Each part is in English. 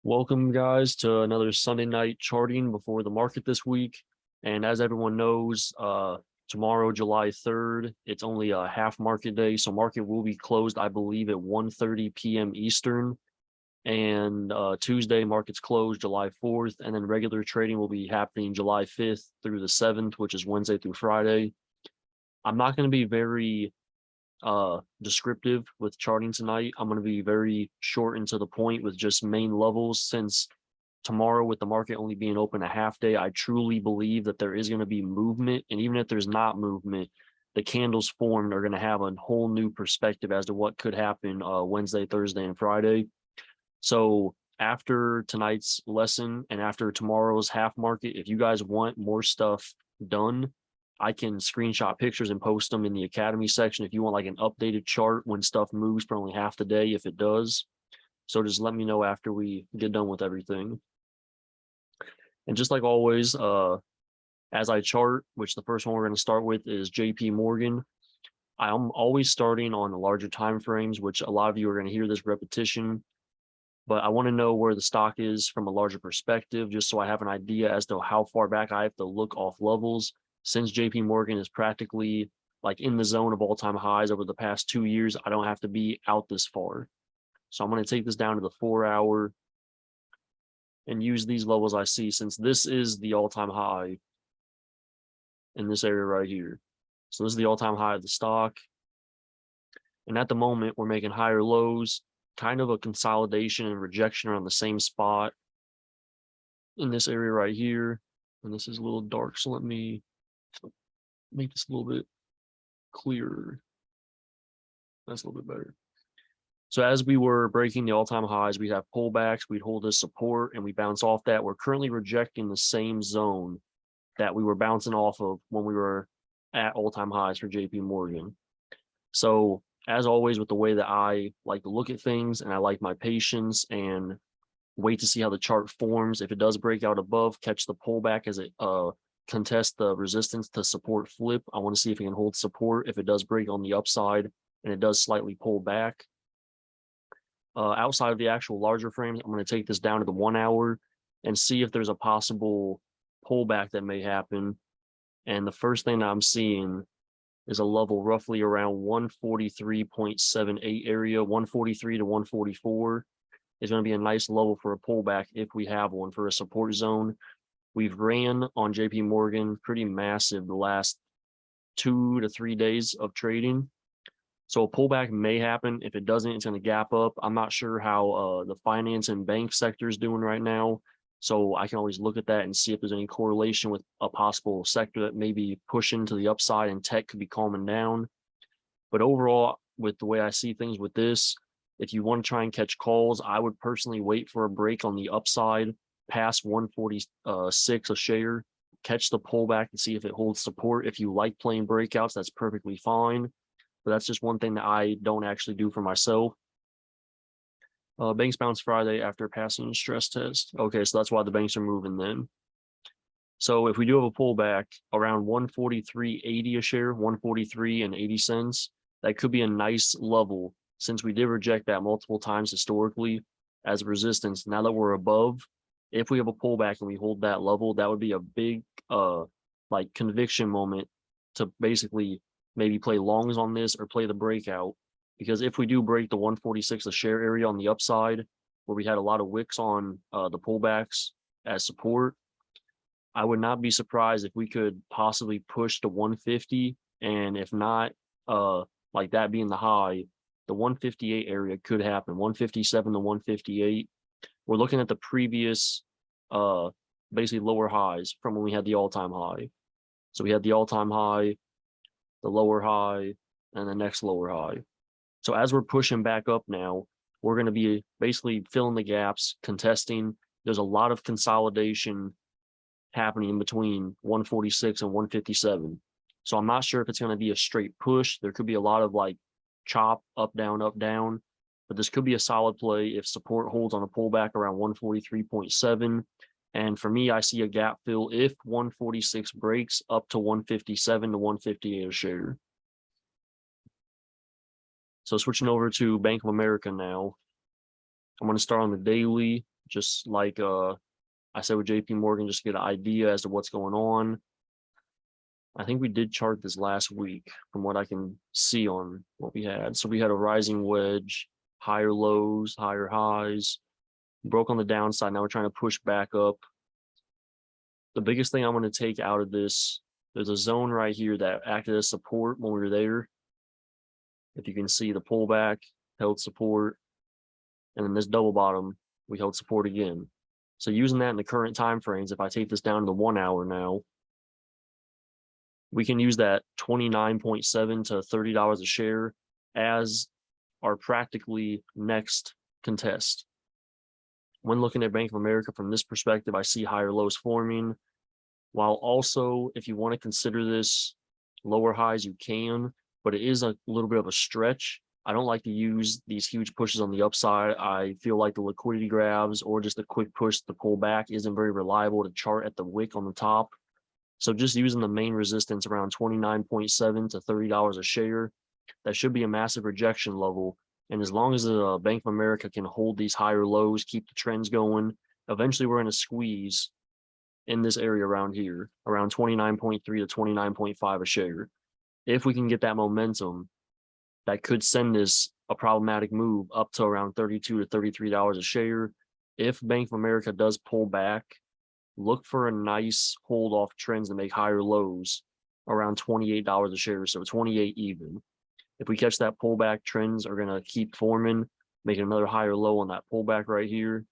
Welcome, guys, to another Sunday night charting before the market this week. And as everyone knows, tomorrow, July 3rd, it's only a half market day. So market will be closed, I believe, at 1:30 p.m. Eastern. And Tuesday, market's closed July 4th. And then regular trading will be happening July 5th through the 7th, which is Wednesday through Friday. I'm not going to be very descriptive with charting tonight. I'm going to be very short and to the point with just main levels, since tomorrow, with the market only being open a half day, I truly believe that there is going to be movement. And even if there's not movement, the candles formed are going to have a whole new perspective as to what could happen Wednesday, Thursday, and Friday. So after tonight's lesson and after tomorrow's half market, if you guys want more stuff done, I can screenshot pictures and post them in the Academy section if you want like an updated chart when stuff moves for only half the day, if it does. So just let me know after we get done with everything. And just like always, as I chart, which the first one we're going to start with is JP Morgan. I'm always starting on the larger time frames, which a lot of you are going to hear this repetition, but I want to know where the stock is from a larger perspective, just so I have an idea as to how far back I have to look off levels. Since JP Morgan is practically like in the zone of all-time highs over the past 2 years, I don't have to be out this far. So I'm going to take this down to the 4-hour and use these levels I see, since this is the all-time high in this area right here. So this is the all-time high of the stock. And at the moment, we're making higher lows, kind of a consolidation and rejection around the same spot in this area right here. And this is a little dark, so let me make this a little bit clearer. That's a little bit better. So as we were breaking the all-time highs, we'd have pullbacks, we'd hold this support, and we bounce off that. We're currently rejecting the same zone that we were bouncing off of when we were at all-time highs for JP Morgan. So as always, with the way that I like to look at things, and I like my patience and wait to see how the chart forms. If it does break out above, catch the pullback as it contest the resistance to support flip. I want to see if it can hold support. If it does break on the upside and it does slightly pull back. Outside of the actual larger frames, I'm going to take this down to the 1-hour and see if there's a possible pullback that may happen. And the first thing that I'm seeing is a level roughly around 143.78 area. 143 to 144 is going to be a nice level for a pullback if we have one for a support zone. We've ran on JP Morgan pretty massive the last 2 to 3 days of trading. So a pullback may happen. If it doesn't, it's going to gap up. I'm not sure how the finance and bank sector is doing right now. So I can always look at that and see if there's any correlation with a possible sector that may be pushing to the upside, and tech could be calming down. But overall, with the way I see things with this, if you want to try and catch calls, I would personally wait for a break on the upside past 146 a share, catch the pullback and see if it holds support. If you like playing breakouts, that's perfectly fine. But that's just one thing that I don't actually do for myself. Banks bounce Friday after passing stress test. Okay, so that's why the banks are moving then. So if we do have a pullback around 143.80 a share, 143 and 80 cents, that could be a nice level, since we did reject that multiple times historically as resistance. Now that we're above, if we have a pullback and we hold that level, that would be a big like conviction moment to basically maybe play longs on this or play the breakout. Because if we do break the 146 a share area on the upside, where we had a lot of wicks on the pullbacks as support, I would not be surprised if we could possibly push to 150. And if not, like that being the high, the 158 area could happen, 157 to 158. We're looking at the previous basically lower highs from when we had the all-time high. So we had the all-time high, the lower high, and the next lower high. So as we're pushing back up now, we're going to be basically filling the gaps, contesting. There's a lot of consolidation happening in between 146 and 157. So I'm not sure if it's going to be a straight push. There could be a lot of like chop, up, down, but this could be a solid play if support holds on a pullback around 143.7. And for me, I see a gap fill if 146 breaks up to 157 to 158 a share. So switching over to Bank of America now. I'm going to start on the daily, just like I said with JP Morgan, just to get an idea as to what's going on. I think we did chart this last week from what I can see on what we had. So we had a rising wedge, higher lows, higher highs, broke on the downside. Now we're trying to push back up. The biggest thing I'm going to take out of this, there's a zone right here that acted as support when we were there. If you can see the pullback, held support, and then this double bottom, we held support again. So using that in the current time frames, if I take this down to the 1 hour now, we can use that 29.7 to $30 a share as our practically next contest. When looking at Bank of America from this perspective, I see higher lows forming, while also, if you want to consider this lower highs, you can, but it is a little bit of a stretch. I don't like to use these huge pushes on the upside. I feel like the liquidity grabs or just a quick push to pull back isn't very reliable to chart at the wick on the top. So just using the main resistance around 29.7 to $30 a share, that should be a massive rejection level. And as long as the Bank of America can hold these higher lows, keep the trends going, eventually we're going to squeeze in this area around here, around 29.3 to 29.5 a share. If we can get that momentum, that could send this a problematic move up to around $32 to $33 a share. If Bank of America does pull back, look for a nice hold off trends to make higher lows around $28 a share, so 28 even. If we catch that pullback, trends are going to keep forming, making another higher low on that pullback right here.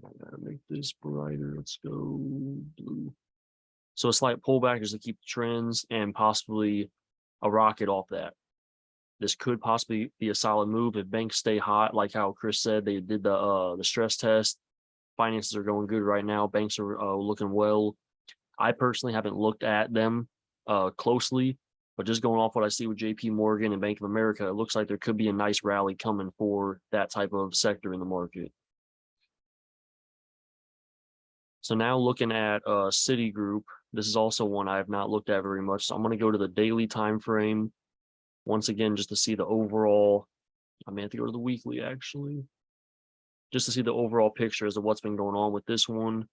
I gotta make this brighter. Let's go blue. So a slight pullback just to keep the trends and possibly a rocket off that. This could possibly be a solid move if banks stay hot, like how Chris said they did the stress test. Finances are going good right now. Banks are looking well. I personally haven't looked at them closely, but just going off what I see with JP Morgan and Bank of America, it looks like there could be a nice rally coming for that type of sector in the market. So now looking at Citigroup, this is also one I have not looked at very much. So I'm going to go to the daily time frame once again just to see the overall. I may have to go to the weekly actually, just to see the overall picture as to what's been going on with this one.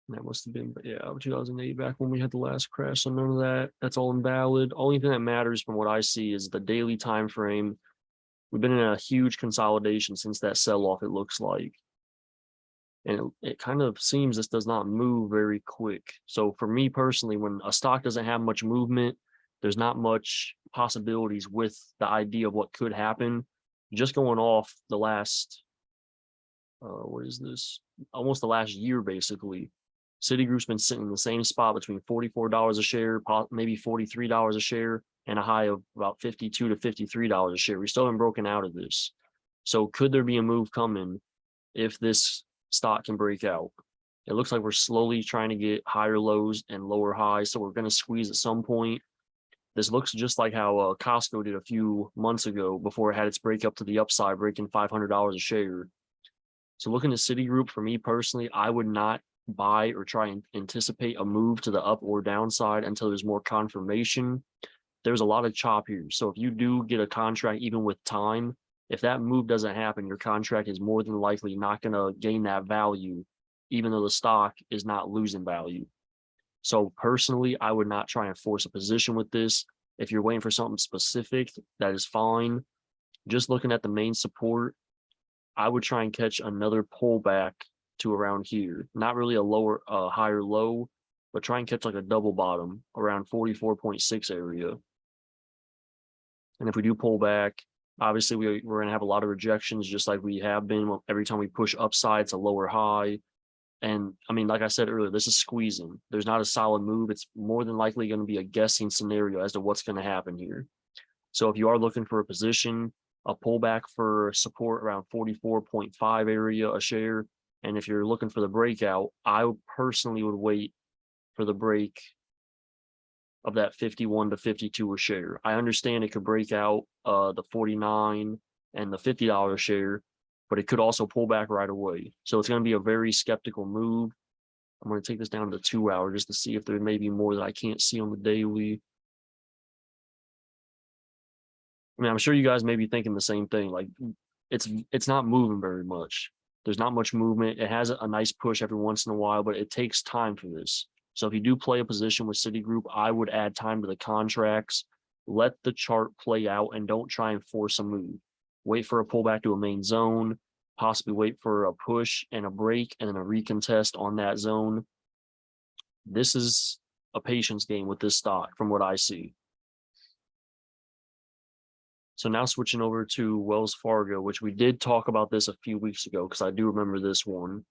That must have been, yeah, 2008, back when we had the last crash. So none of that. That's all invalid. Only thing that matters from what I see is the daily time frame. We've been in a huge consolidation since that sell-off, it looks like. And it kind of seems this does not move very quick. So for me personally, when a stock doesn't have much movement, there's not much possibilities with the idea of what could happen. Just going off the last, what is this? Almost the last year, basically. Citigroup's been sitting in the same spot between $44 a share, maybe $43 a share, and a high of about $52 to $53 a share. We still haven't broken out of this. So could there be a move coming if this stock can break out? It looks like we're slowly trying to get higher lows and lower highs, so we're going to squeeze at some point. This looks just like how Costco did a few months ago before it had its break up to the upside, breaking $500 a share. So looking at Citigroup, for me personally, I would not buy or try and anticipate a move to the up or downside until there's more confirmation. There's a lot of chop here. So if you do get a contract, even with time, if that move doesn't happen, your contract is more than likely not going to gain that value, even though the stock is not losing value. So personally, I would not try and force a position with this. If you're waiting for something specific, that is fine. Just looking at the main support, I would try and catch another pullback to around here. Not really a higher low, but try and catch like a double bottom around 44.6 area. And if we do pull back, obviously we're going to have a lot of rejections, just like we have been. Every time we push upside, it's a lower high. And I mean, like I said earlier, this is squeezing. There's not a solid move. It's more than likely going to be a guessing scenario as to what's going to happen here. So if you are looking for a position, a pullback for support around 44.5 area a share. And if you're looking for the breakout, I personally would wait for the break of that 51 to 52 a share. I understand it could break out the 49 and the $50 a share, but it could also pull back right away. So it's going to be a very skeptical move. I'm going to take this down to 2 hour just to see if there may be more that I can't see on the daily. I mean, I'm sure you guys may be thinking the same thing. Like it's not moving very much. There's not much movement. It has a nice push every once in a while, but it takes time for this. So if you do play a position with Citigroup, I would add time to the contracts, let the chart play out, and don't try and force a move. Wait for a pullback to a main zone, possibly wait for a push and a break and then a recontest on that zone. This is a patience game with this stock from what I see. So now switching over to Wells Fargo, which we did talk about this a few weeks ago because I do remember this one.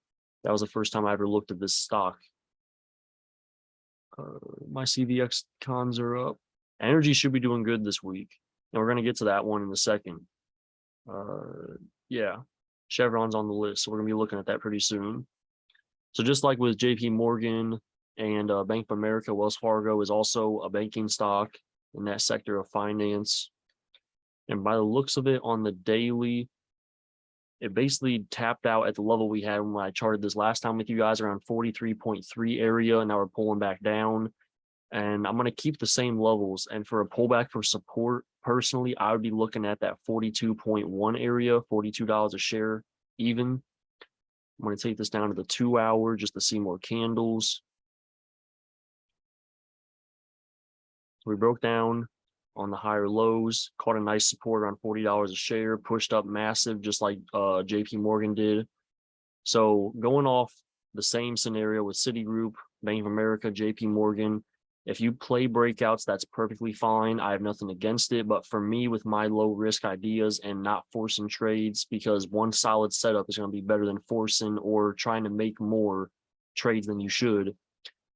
That was the first time I ever looked at this stock. My CVX cons are up. Energy should be doing good this week. And we're going to get to that one in a second. Yeah, Chevron's on the list. So we're going to be looking at that pretty soon. So just like with JP Morgan and Bank of America, Wells Fargo is also a banking stock in that sector of finance. And by the looks of it on the daily, it basically tapped out at the level we had when I charted this last time with you guys around 43.3 area. And now we're pulling back down. And I'm going to keep the same levels. And for a pullback for support, personally, I would be looking at that 42.1 area, $42 a share even. I'm going to take this down to the 2 hour just to see more candles. So we broke down on the higher lows, caught a nice support around $40 a share, pushed up massive, just like JP Morgan did. So going off the same scenario with Citigroup, Bank of America, JP Morgan, if you play breakouts, that's perfectly fine. I have nothing against it. But for me, with my low risk ideas and not forcing trades, because one solid setup is going to be better than forcing or trying to make more trades than you should,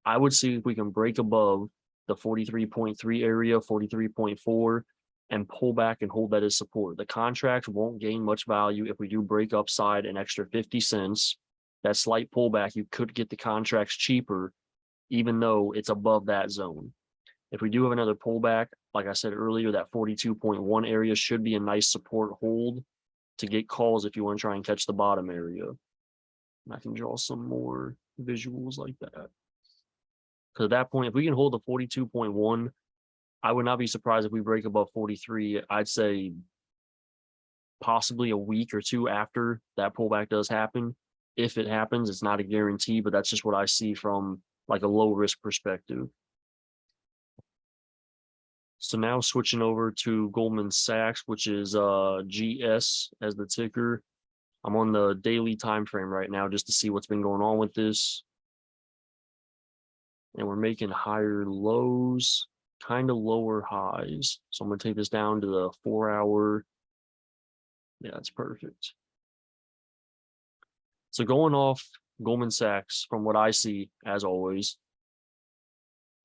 I would see if we can break above the 43.3 area, 43.4, and pull back and hold that as support. The contract won't gain much value if we do break upside an extra 50 cents. That slight pullback, you could get the contracts cheaper, even though it's above that zone. If we do have another pullback, like I said earlier, that 42.1 area should be a nice support hold to get calls if you want to try and catch the bottom area. And I can draw some more visuals like that. Because at that point, if we can hold the 42.1, I would not be surprised if we break above 43. I'd say possibly a week or two after that pullback does happen. If it happens, it's not a guarantee, but that's just what I see from like a low risk perspective. So now switching over to Goldman Sachs, which is GS as the ticker. I'm on the daily time frame right now just to see what's been going on with this. And we're making higher lows, kind of lower highs. So I'm going to take this down to the 4 hour. Yeah, that's perfect. So going off Goldman Sachs, from what I see, as always,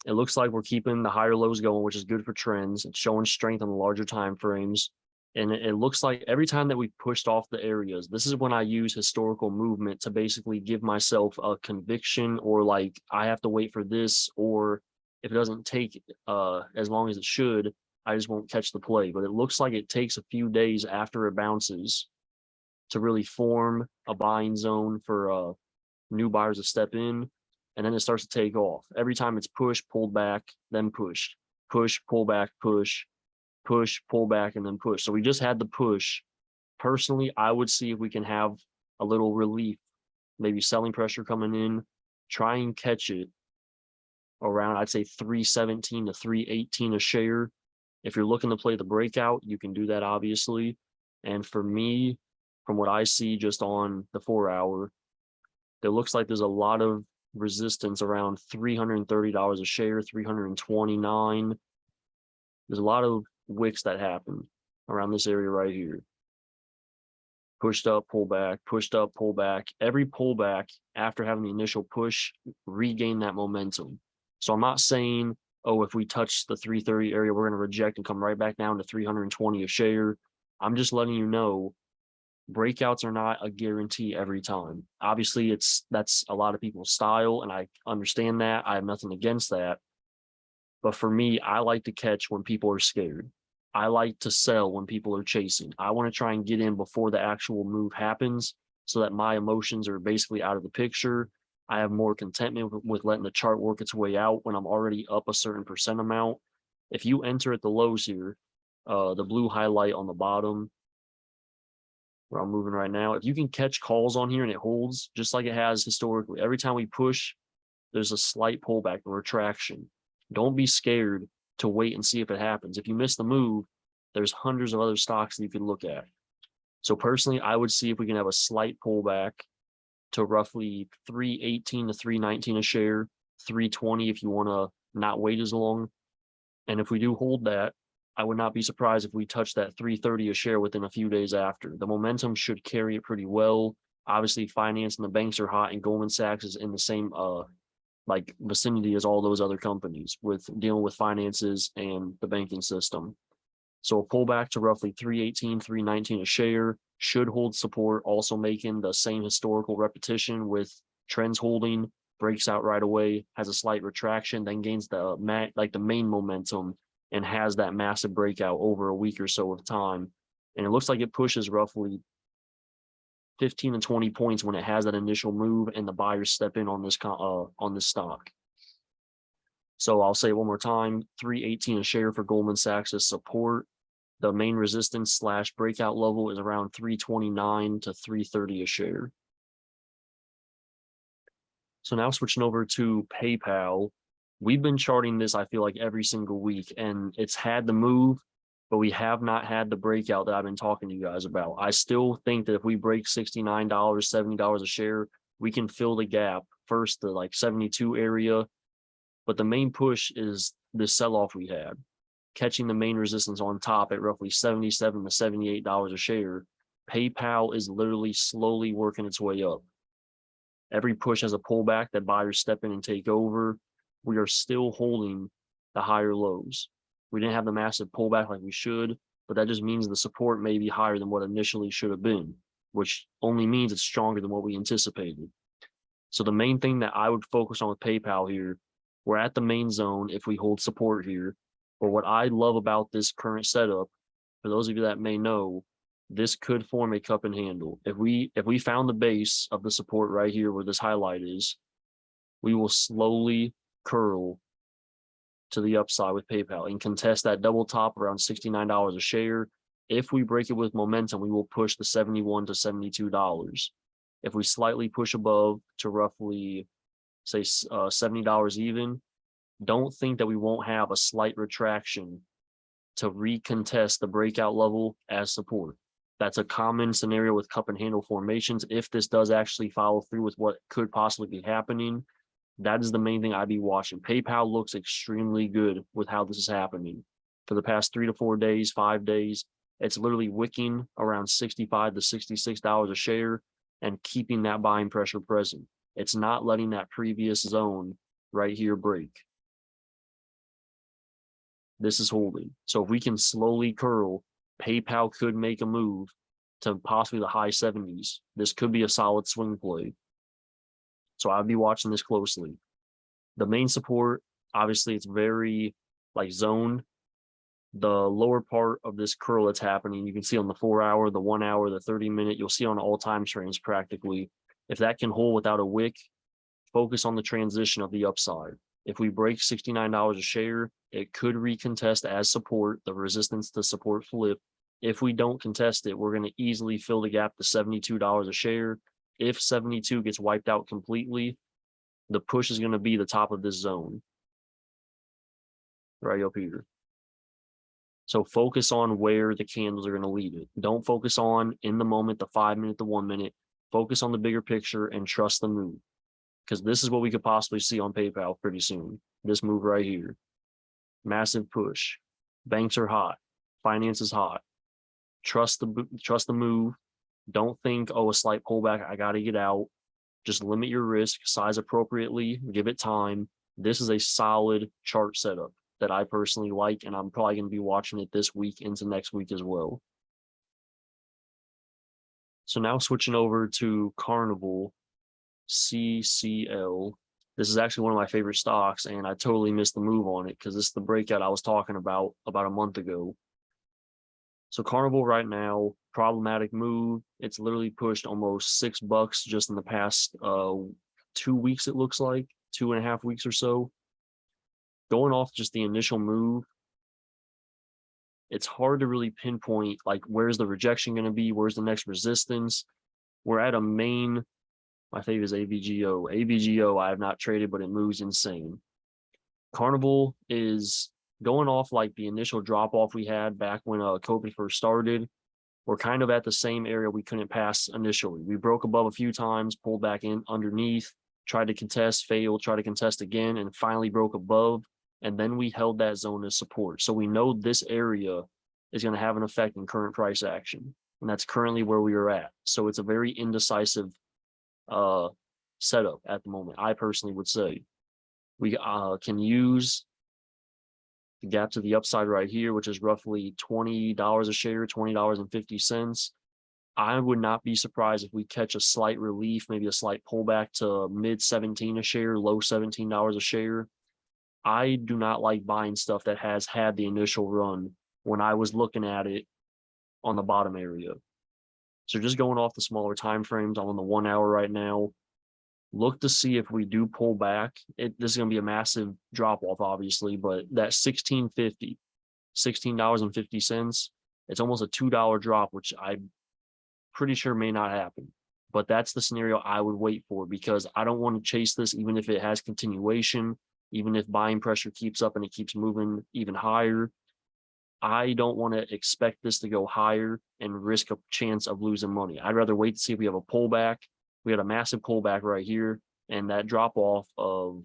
it looks like we're keeping the higher lows going, which is good for trends. It's showing strength on the larger time frames. And it looks like every time that we pushed off the areas, this is when I use historical movement to basically give myself a conviction, or like I have to wait for this, or if it doesn't take as long as it should, I just won't catch the play. But it looks like it takes a few days after it bounces to really form a buying zone for new buyers to step in. And then it starts to take off. Every time it's pushed, pulled back, then pushed, push, pull back, push, pull back, and then push. So we just had the push. Personally, I would see if we can have a little relief, maybe selling pressure coming in, try and catch it around, I'd say 317 to 318 a share. If you're looking to play the breakout, you can do that, obviously. And for me, from what I see just on the 4 hour, it looks like there's a lot of resistance around $330 a share, 329. There's a lot of wicks that happen around this area right here. Pushed up, pull back, pushed up, pull back. Every pullback after having the initial push, regain that momentum. So I'm not saying, oh, if we touch the 330 area, we're going to reject and come right back down to 320 a share. I'm just letting you know breakouts are not a guarantee every time. Obviously, that's a lot of people's style, and I understand that. I have nothing against that. But for me, I like to catch when people are scared. I like to sell when people are chasing. I want to try and get in before the actual move happens so that my emotions are basically out of the picture. I have more contentment with letting the chart work its way out when I'm already up a certain percent amount. If you enter at the lows here, the blue highlight on the bottom where I'm moving right now. If you can catch calls on here and it holds just like it has historically, every time we push, there's a slight pullback or retraction. Don't be scared to wait and see if it happens. If you miss the move, there's hundreds of other stocks that you can look at. So personally, I would see if we can have a slight pullback to roughly 318 to 319 a share, 320 if you want to not wait as long. And if we do hold that, I would not be surprised if we touch that 330 a share within a few days after. The momentum should carry it pretty well. Obviously, finance and the banks are hot, and Goldman Sachs is in the same like vicinity as all those other companies with dealing with finances and the banking system. So a pullback to roughly 318, 319 a share should hold support, also making the same historical repetition with trends holding, breaks out right away, has a slight retraction, then gains the main momentum and has that massive breakout over a week or so of time. And it looks like it pushes roughly 15 and 20 points when it has that initial move and the buyers step in on this stock. So I'll say one more time, 318 a share for Goldman Sachs as support. The main resistance / breakout level is around 329 to 330 a share. So now switching over to PayPal, we've been charting this, I feel like, every single week, and it's had the move, but we have not had the breakout that I've been talking to you guys about. I still think that if we break $69, $70 a share, we can fill the gap first, the like 72 area. But the main push is this sell-off we had, catching the main resistance on top at roughly $77 to $78 a share. PayPal is literally slowly working its way up. Every push has a pullback that buyers step in and take over. We are still holding the higher lows. We didn't have the massive pullback like we should, but that just means the support may be higher than what initially should have been, which only means it's stronger than what we anticipated. So the main thing that I would focus on with PayPal here, we're at the main zone if we hold support here. But what I love about this current setup, for those of you that may know, this could form a cup and handle. If we found the base of the support right here where this highlight is, we will slowly curl to the upside with PayPal and contest that double top around $69 a share. If we break it with momentum, we will push the $71 to $72. If we slightly push above to roughly, say, $70 even, don't think that we won't have a slight retraction to recontest the breakout level as support. That's a common scenario with cup and handle formations. If this does actually follow through with what could possibly be happening, that is the main thing I'd be watching. PayPal looks extremely good with how this is happening. For the past 3 to 4 days, 5 days, it's literally wicking around $65 to $66 a share and keeping that buying pressure present. It's not letting that previous zone right here break. This is holding. So if we can slowly curl, PayPal could make a move to possibly the high 70s. This could be a solid swing play. So I'd be watching this closely. The main support, obviously, it's very like zoned. The lower part of this curl that's happening, you can see on the 4 hour, the 1 hour, the 30-minute, you'll see on all time frames practically. If that can hold without a wick, focus on the transition of the upside. If we break $69 a share, it could recontest as support, the resistance to support flip. If we don't contest it, we're going to easily fill the gap to $72 a share. If 72 gets wiped out completely, the push is going to be the top of this zone right up here. So focus on where the candles are going to lead it. Don't focus on in the moment, the 5 minute, the 1 minute. Focus on the bigger picture and trust the move. Because this is what we could possibly see on PayPal pretty soon. This move right here. Massive push. Banks are hot. Finance is hot. Trust the move. Don't think, oh, a slight pullback, I got to get out. Just limit your risk, size appropriately, give it time. This is a solid chart setup that I personally like, and I'm probably going to be watching it this week into next week as well. So now switching over to Carnival, CCL. This is actually one of my favorite stocks, and I totally missed the move on it because this is the breakout I was talking about a month ago. So Carnival right now, problematic move. It's literally pushed almost $6 just in the past 2 weeks, it looks like, 2.5 weeks or so. Going off just the initial move, it's hard to really pinpoint like where's the rejection going to be, where's the next resistance. We're at a main. My favorite is AVGO. AVGO I have not traded, but it moves insane. Carnival is going off like the initial drop off we had back when COVID first started. We're kind of at the same area we couldn't pass initially. We broke above a few times, pulled back in underneath, tried to contest, failed, tried to contest again, and finally broke above. And then we held that zone as support. So we know this area is going to have an effect in current price action. And that's currently where we are at. So it's a very indecisive setup at the moment, I personally would say. We can use the gap to the upside right here, which is roughly $20 a share, $20.50. I would not be surprised if we catch a slight relief, maybe a slight pullback to mid 17 a share, low $17 a share. I do not like buying stuff that has had the initial run when I was looking at it on the bottom area. So just going off the smaller time frames, I'm on the 1 hour right now. Look to see if we do pull back. This is going to be a massive drop off, obviously, but that $16.50, $16.50, it's almost a $2 drop, which I'm pretty sure may not happen. But that's the scenario I would wait for because I don't want to chase this, even if it has continuation, even if buying pressure keeps up and it keeps moving even higher. I don't want to expect this to go higher and risk a chance of losing money. I'd rather wait to see if we have a pullback. We had a massive pullback right here, and that drop off of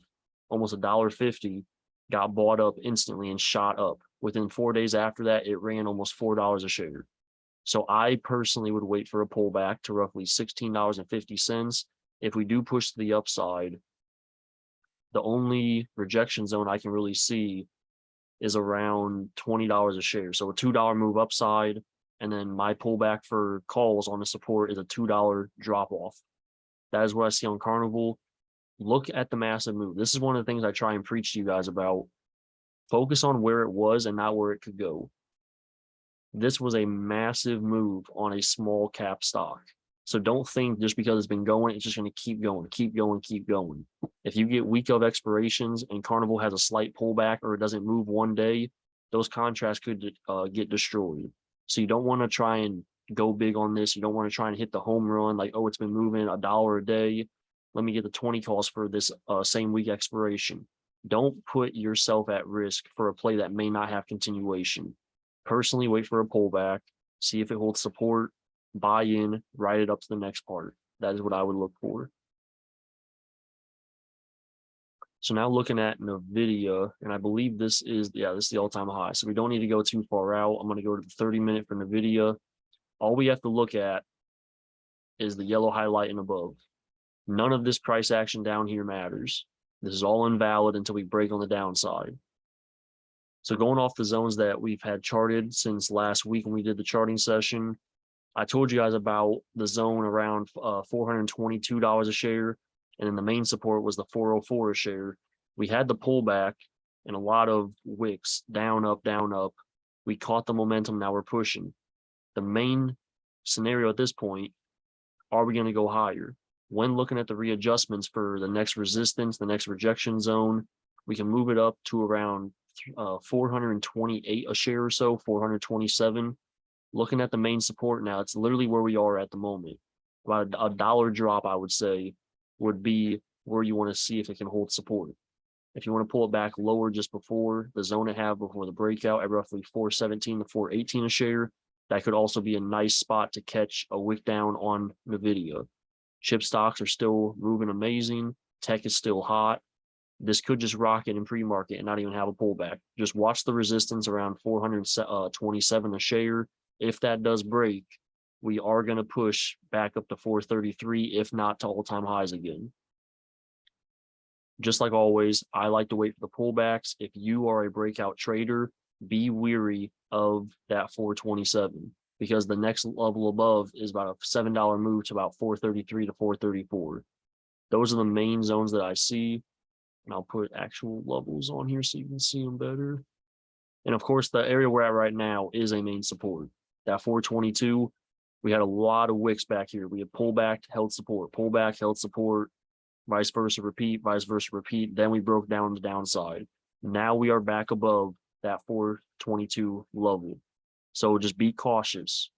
almost $1.50 got bought up instantly and shot up. Within 4 days after that, it ran almost $4 a share. So I personally would wait for a pullback to roughly $16.50. If we do push to the upside, the only rejection zone I can really see is around $20 a share. So a $2 move upside, and then my pullback for calls on the support is a $2 drop off. That is what I see on Carnival. Look at the massive move. This is one of the things I try and preach to you guys about. Focus on where it was and not where it could go. This was a massive move on a small cap stock. So don't think just because it's been going, it's just going to keep going, keep going, keep going. If you get week of expirations and Carnival has a slight pullback or it doesn't move one day, those contracts could get destroyed. So you don't want to try and go big on this. You don't want to try and hit the home run like, oh, it's been moving $1 a day. Let me get the 20 calls for this same week expiration. Don't put yourself at risk for a play that may not have continuation. Personally, wait for a pullback, see if it holds support, buy in, ride it up to the next part. That is what I would look for. So now looking at NVIDIA, and I believe this is the all-time high. So we don't need to go too far out. I'm going to go to the 30-minute for NVIDIA. All we have to look at is the yellow highlight and above. None of this price action down here matters. This is all invalid until we break on the downside. So going off the zones that we've had charted since last week when we did the charting session, I told you guys about the zone around $422 a share, and then the main support was the 404 a share. We had the pullback and a lot of wicks, down, up, down, up. We caught the momentum, now we're pushing. The main scenario at this point, are we going to go higher? When looking at the readjustments for the next resistance, the next rejection zone, we can move it up to around 428 a share or so, 427. Looking at the main support now, it's literally where we are at the moment. About a dollar drop, I would say, would be where you want to see if it can hold support. If you want to pull it back lower just before the zone it have before the breakout at roughly 417 to 418 a share, that could also be a nice spot to catch a wick down on NVIDIA. Chip stocks are still moving amazing. Tech is still hot. This could just rocket in pre-market and not even have a pullback. Just watch the resistance around 427 a share. If that does break, we are going to push back up to 433, if not to all-time highs again. Just like always, I like to wait for the pullbacks. If you are a breakout trader, be weary of that 427 because the next level above is about a $7 move to about 433 to 434. Those are the main zones that I see. And I'll put actual levels on here so you can see them better. And of course, the area we're at right now is a main support. That 422, we had a lot of wicks back here. We had pullback, held support, pullback, held support, vice versa, repeat, vice versa, repeat. Then we broke down the downside. Now we are back above that 422 level. So just be cautious.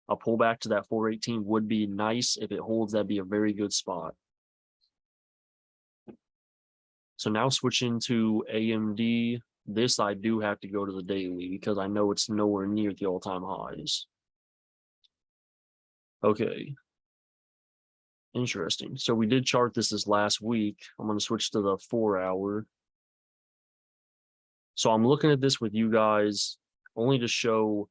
A pullback to that 418 would be nice. If it holds, that'd be a very good spot. So now switching to AMD, this I do have to go to the daily because I know it's nowhere near the all-time highs. Okay. Interesting. So we did chart this last week. I'm going to switch to the 4-hour. So I'm looking at this with you guys only to show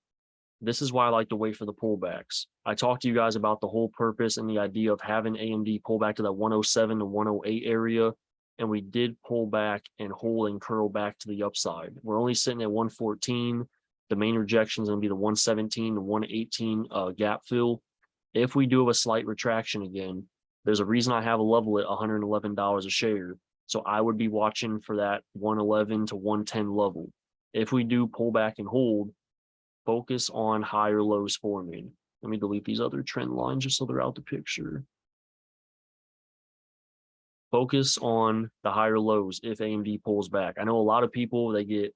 this is why I like to wait for the pullbacks. I talked to you guys about the whole purpose and the idea of having AMD pull back to that 107 to 108 area. And we did pull back and hold and curl back to the upside. We're only sitting at 114. The main rejection is going to be the 117 to 118 gap fill. If we do have a slight retraction again, there's a reason I have a level at $111 a share. So I would be watching for that 111 to 110 level. If we do pull back and hold, focus on higher lows forming. Let me delete these other trend lines just so they're out the picture. Focus on the higher lows if AMD pulls back. I know a lot of people, they get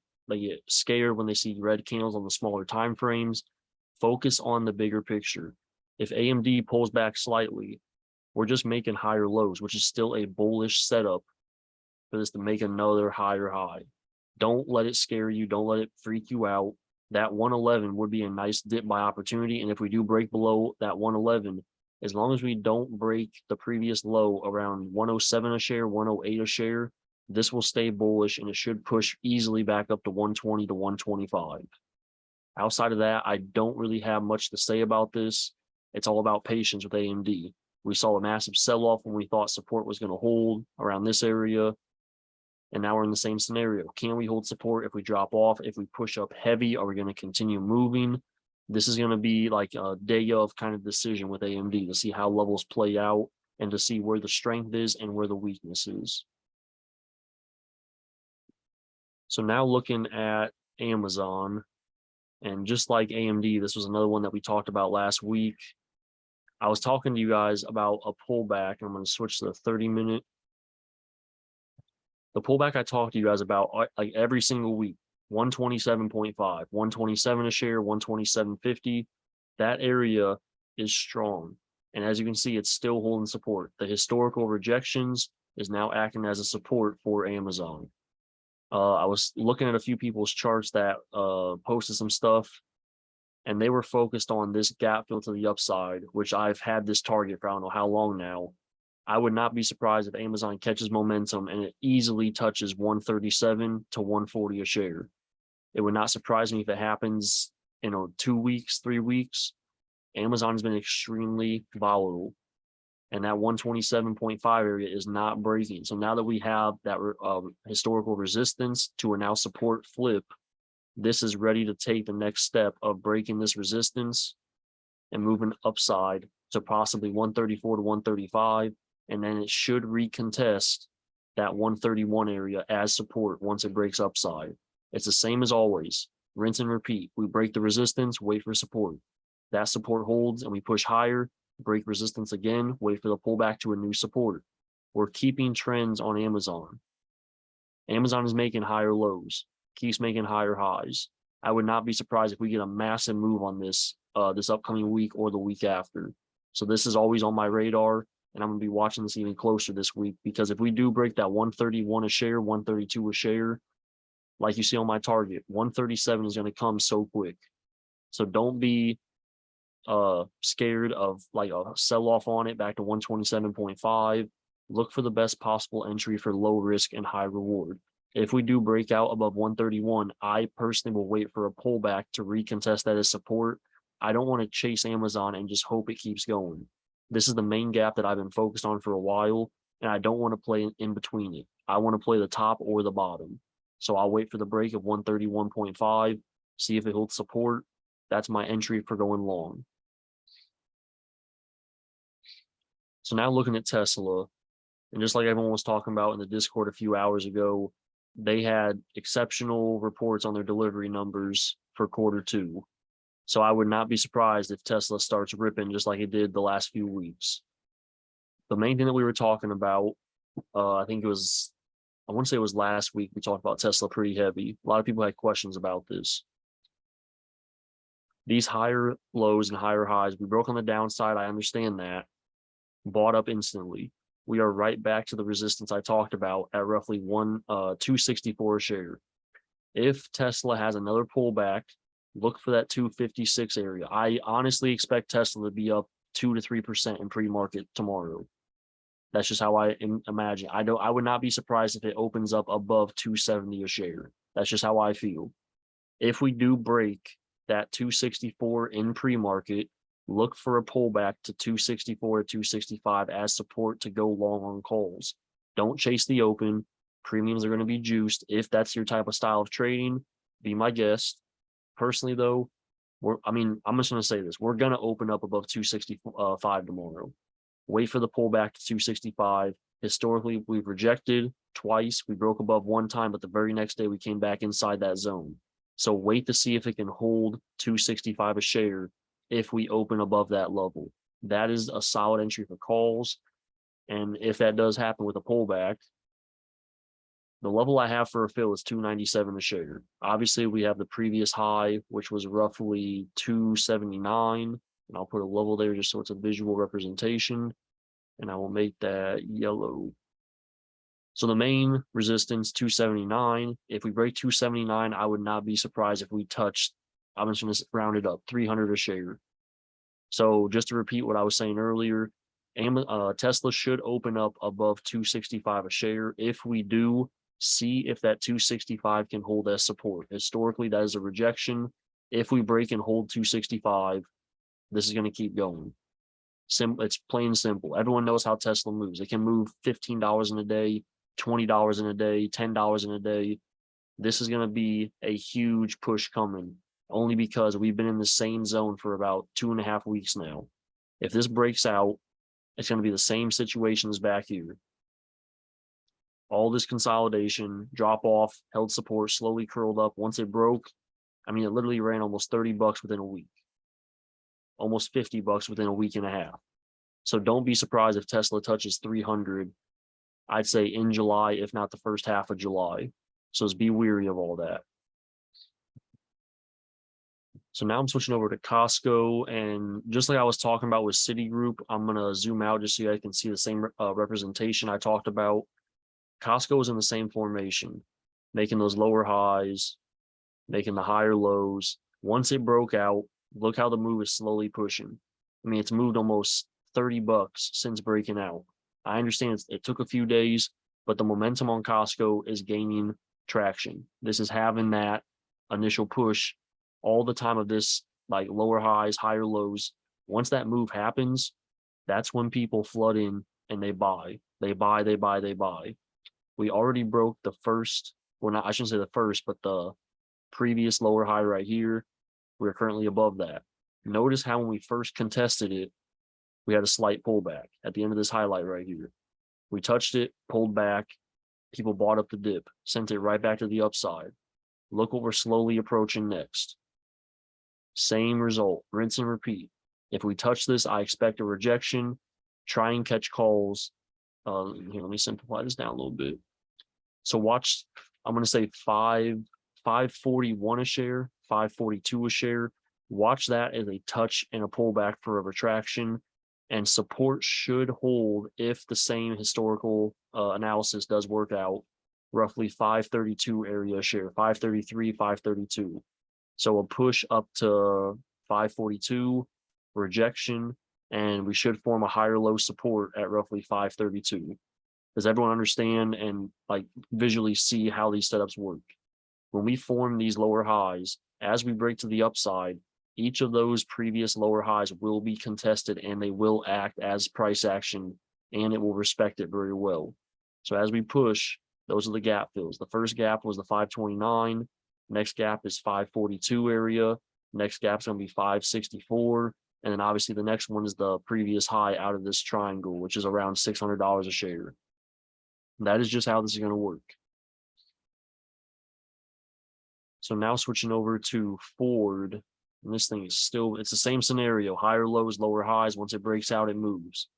scared when they see red candles on the smaller time frames. Focus on the bigger picture. If AMD pulls back slightly, we're just making higher lows, which is still a bullish setup for this to make another higher high. Don't let it scare you. Don't let it freak you out. That 111 would be a nice dip by opportunity. And if we do break below that 111, as long as we don't break the previous low around 107 a share, 108 a share, this will stay bullish and it should push easily back up to 120 to 125. Outside of that, I don't really have much to say about this. It's all about patience with AMD. We saw a massive sell-off when we thought support was going to hold around this area. And now we're in the same scenario. Can we hold support if we drop off? If we push up heavy, are we going to continue moving? This is going to be like a day of kind of decision with AMD to see how levels play out and to see where the strength is and where the weakness is. So now looking at Amazon, and just like AMD, this was another one that we talked about last week. I was talking to you guys about a pullback. I'm going to switch to the 30-minute. The pullback I talked to you guys about like every single week, 127.5, 127 a share, 127.50. That area is strong. And as you can see, it's still holding support. The historical rejections is now acting as a support for Amazon. I was looking at a few people's charts that posted some stuff, and they were focused on this gap fill to the upside, which I've had this target for I don't know how long now. I would not be surprised if Amazon catches momentum and it easily touches 137 to 140 a share. It would not surprise me if it happens in 2 weeks, 3 weeks. Amazon's been extremely volatile, and that 127.5 area is not breaking. So now that we have that historical resistance to a now support flip, this is ready to take the next step of breaking this resistance and moving upside to possibly 134 to 135. And then it should recontest that 131 area as support once it breaks upside. It's the same as always. Rinse and repeat. We break the resistance, wait for support. That support holds and we push higher, break resistance again, wait for the pullback to a new support. We're keeping trends on Amazon. Amazon is making higher lows, keeps making higher highs. I would not be surprised if we get a massive move on this this upcoming week or the week after. So this is always on my radar, and I'm going to be watching this even closer this week, because if we do break that 131 a share, 132 a share, like you see on my target, 137 is going to come so quick. So don't be scared of like a sell-off on it back to 127.5. Look for the best possible entry for low risk and high reward. If we do break out above 131, I personally will wait for a pullback to recontest that as support. I don't want to chase Amazon and just hope it keeps going. This is the main gap that I've been focused on for a while, and I don't want to play in between it. I want to play the top or the bottom. So I'll wait for the break of 131.5, see if it holds support. That's my entry for going long. So now looking at Tesla, and just like everyone was talking about in the Discord a few hours ago, they had exceptional reports on their delivery numbers for Q2. So I would not be surprised if Tesla starts ripping just like it did the last few weeks. The main thing that we were talking about, I want to say it was last week, we talked about Tesla pretty heavy. A lot of people had questions about this. These higher lows and higher highs, we broke on the downside. I understand that. Bought up instantly. We are right back to the resistance I talked about at roughly 264 a share. If Tesla has another pullback, look for that 256 area. I honestly expect Tesla to be up 2 to 3% in pre-market tomorrow. That's just how I imagine. I would not be surprised if it opens up above 270 a share. That's just how I feel. If we do break that 264 in pre-market, look for a pullback to 264 or 265 as support to go long on calls. Don't chase the open. Premiums are going to be juiced. If that's your type of style of trading, be my guest. Personally, though, I'm just going to say this. We're going to open up above 265 tomorrow. Wait for the pullback to 265. Historically, we've rejected twice. We broke above one time, but the very next day we came back inside that zone. So wait to see if it can hold 265 a share if we open above that level. That is a solid entry for calls. And if that does happen with a pullback, the level I have for a fill is 297 a share. Obviously, we have the previous high, which was roughly 279. And I'll put a level there just so it's a visual representation. And I will make that yellow. So the main resistance, 279. If we break 279, I would not be surprised if we touched, I'm just going to round it up, 300 a share. So just to repeat what I was saying earlier, Tesla should open up above 265 a share. If we do, see if that 265 can hold as support. Historically, that is a rejection. If we break and hold 265, this is going to keep going. It's plain simple. Everyone knows how Tesla moves. It can move $15 in a day, $20 in a day, $10 in a day. This is going to be a huge push coming, only because we've been in the same zone for about 2.5 weeks now. If this breaks out, it's going to be the same situation as back here. All this consolidation, drop off, held support, slowly curled up. Once it broke, it literally ran almost $30 within a week. Almost $50 within a week and a half. So don't be surprised if Tesla touches 300, I'd say in July, if not the first half of July. So just be wary of all that. So now I'm switching over to Costco, and just like I was talking about with Citigroup, I'm going to zoom out just so you guys can see the same representation I talked about. Costco is in the same formation, making those lower highs, making the higher lows. Once it broke out, look how the move is slowly pushing. It's moved almost $30 since breaking out. I understand it took a few days, but the momentum on Costco is gaining traction. This is having that initial push all the time of this, like lower highs, higher lows. Once that move happens, that's when people flood in and they buy. They buy, they buy, they buy. We already broke the first, well, not, I shouldn't say the first, but the previous lower high right here. We're currently above that. Notice how when we first contested it, we had a slight pullback at the end of this highlight right here. We touched it, pulled back, people bought up the dip, sent it right back to the upside. Look what we're slowly approaching next. Same result, rinse and repeat. If we touch this, I expect a rejection. Try and catch calls. Here, let me simplify this down a little bit. So watch, I'm going to say 541 a share, 542 a share. Watch that as a touch and a pullback for a retraction, and support should hold if the same historical analysis does work out. Roughly 532 area share, 533, 532. So a push up to 542, rejection, and we should form a higher low support at roughly 532. Does everyone understand and like visually see how these setups work? When we form these lower highs, as we break to the upside, each of those previous lower highs will be contested and they will act as price action, and it will respect it very well. So as we push, those are the gap fills. The first gap was the 529. Next gap is 542 area. Next gap is going to be 564. And then obviously the next one is the previous high out of this triangle, which is around $600 a share. That is just how this is going to work. So now switching over to Ford, and this thing is still, it's the same scenario, higher lows, lower highs. Once it breaks out, it moves.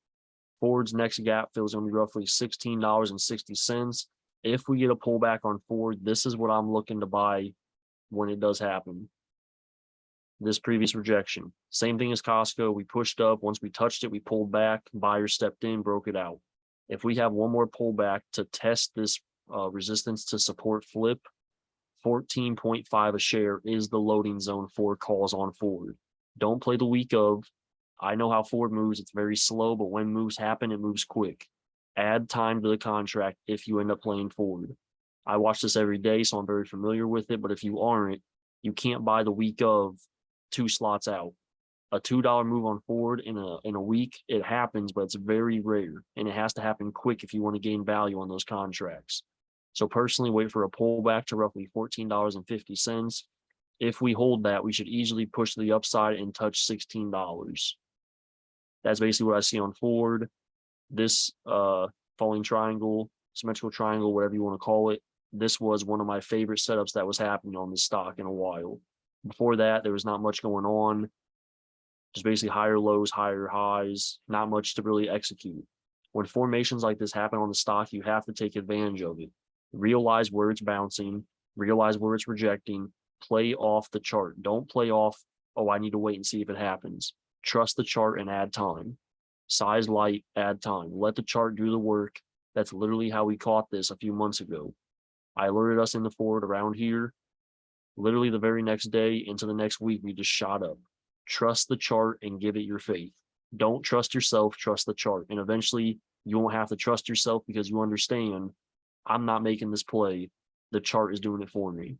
Ford's next gap fill is going to be roughly $16.60. If we get a pullback on Ford, this is what I'm looking to buy when it does happen. this previous rejection. Same thing as Costco. We pushed up. Once we touched it, we pulled back. Buyer stepped in, broke it out. If we have one more pullback to test this resistance to support flip, 14.5 a share is the loading zone for calls on Ford. Don't play the week of. I know how Ford moves. It's very slow, but when moves happen, it moves quick. Add time to the contract if you end up playing Ford. I watch this every day, so I'm very familiar with it. But if you aren't, you can't buy the week of 2 slots out. A $2 move on Ford in a week, it happens, but it's very rare. And it has to happen quick if you want to gain value on those contracts. So personally, wait for a pullback to roughly $14.50. If we hold that, we should easily push to the upside and touch $16. That's basically what I see on Ford. This falling triangle, symmetrical triangle, whatever you want to call it, this was one of my favorite setups that was happening on this stock in a while. Before that, there was not much going on. Just basically higher lows, higher highs, not much to really execute. When formations like this happen on the stock, you have to take advantage of it. Realize where it's bouncing, realize where it's rejecting, play off the chart. Don't play off, oh, I need to wait and see if it happens. Trust the chart and add time. Size light, add time. Let the chart do the work. That's literally how we caught this a few months ago. I alerted us in the Ford around here. Literally the very next day into the next week, we just shot up. Trust the chart and give it your faith. Don't trust yourself, trust the chart. And eventually you won't have to trust yourself because you understand I'm not making this play. The chart is doing it for me.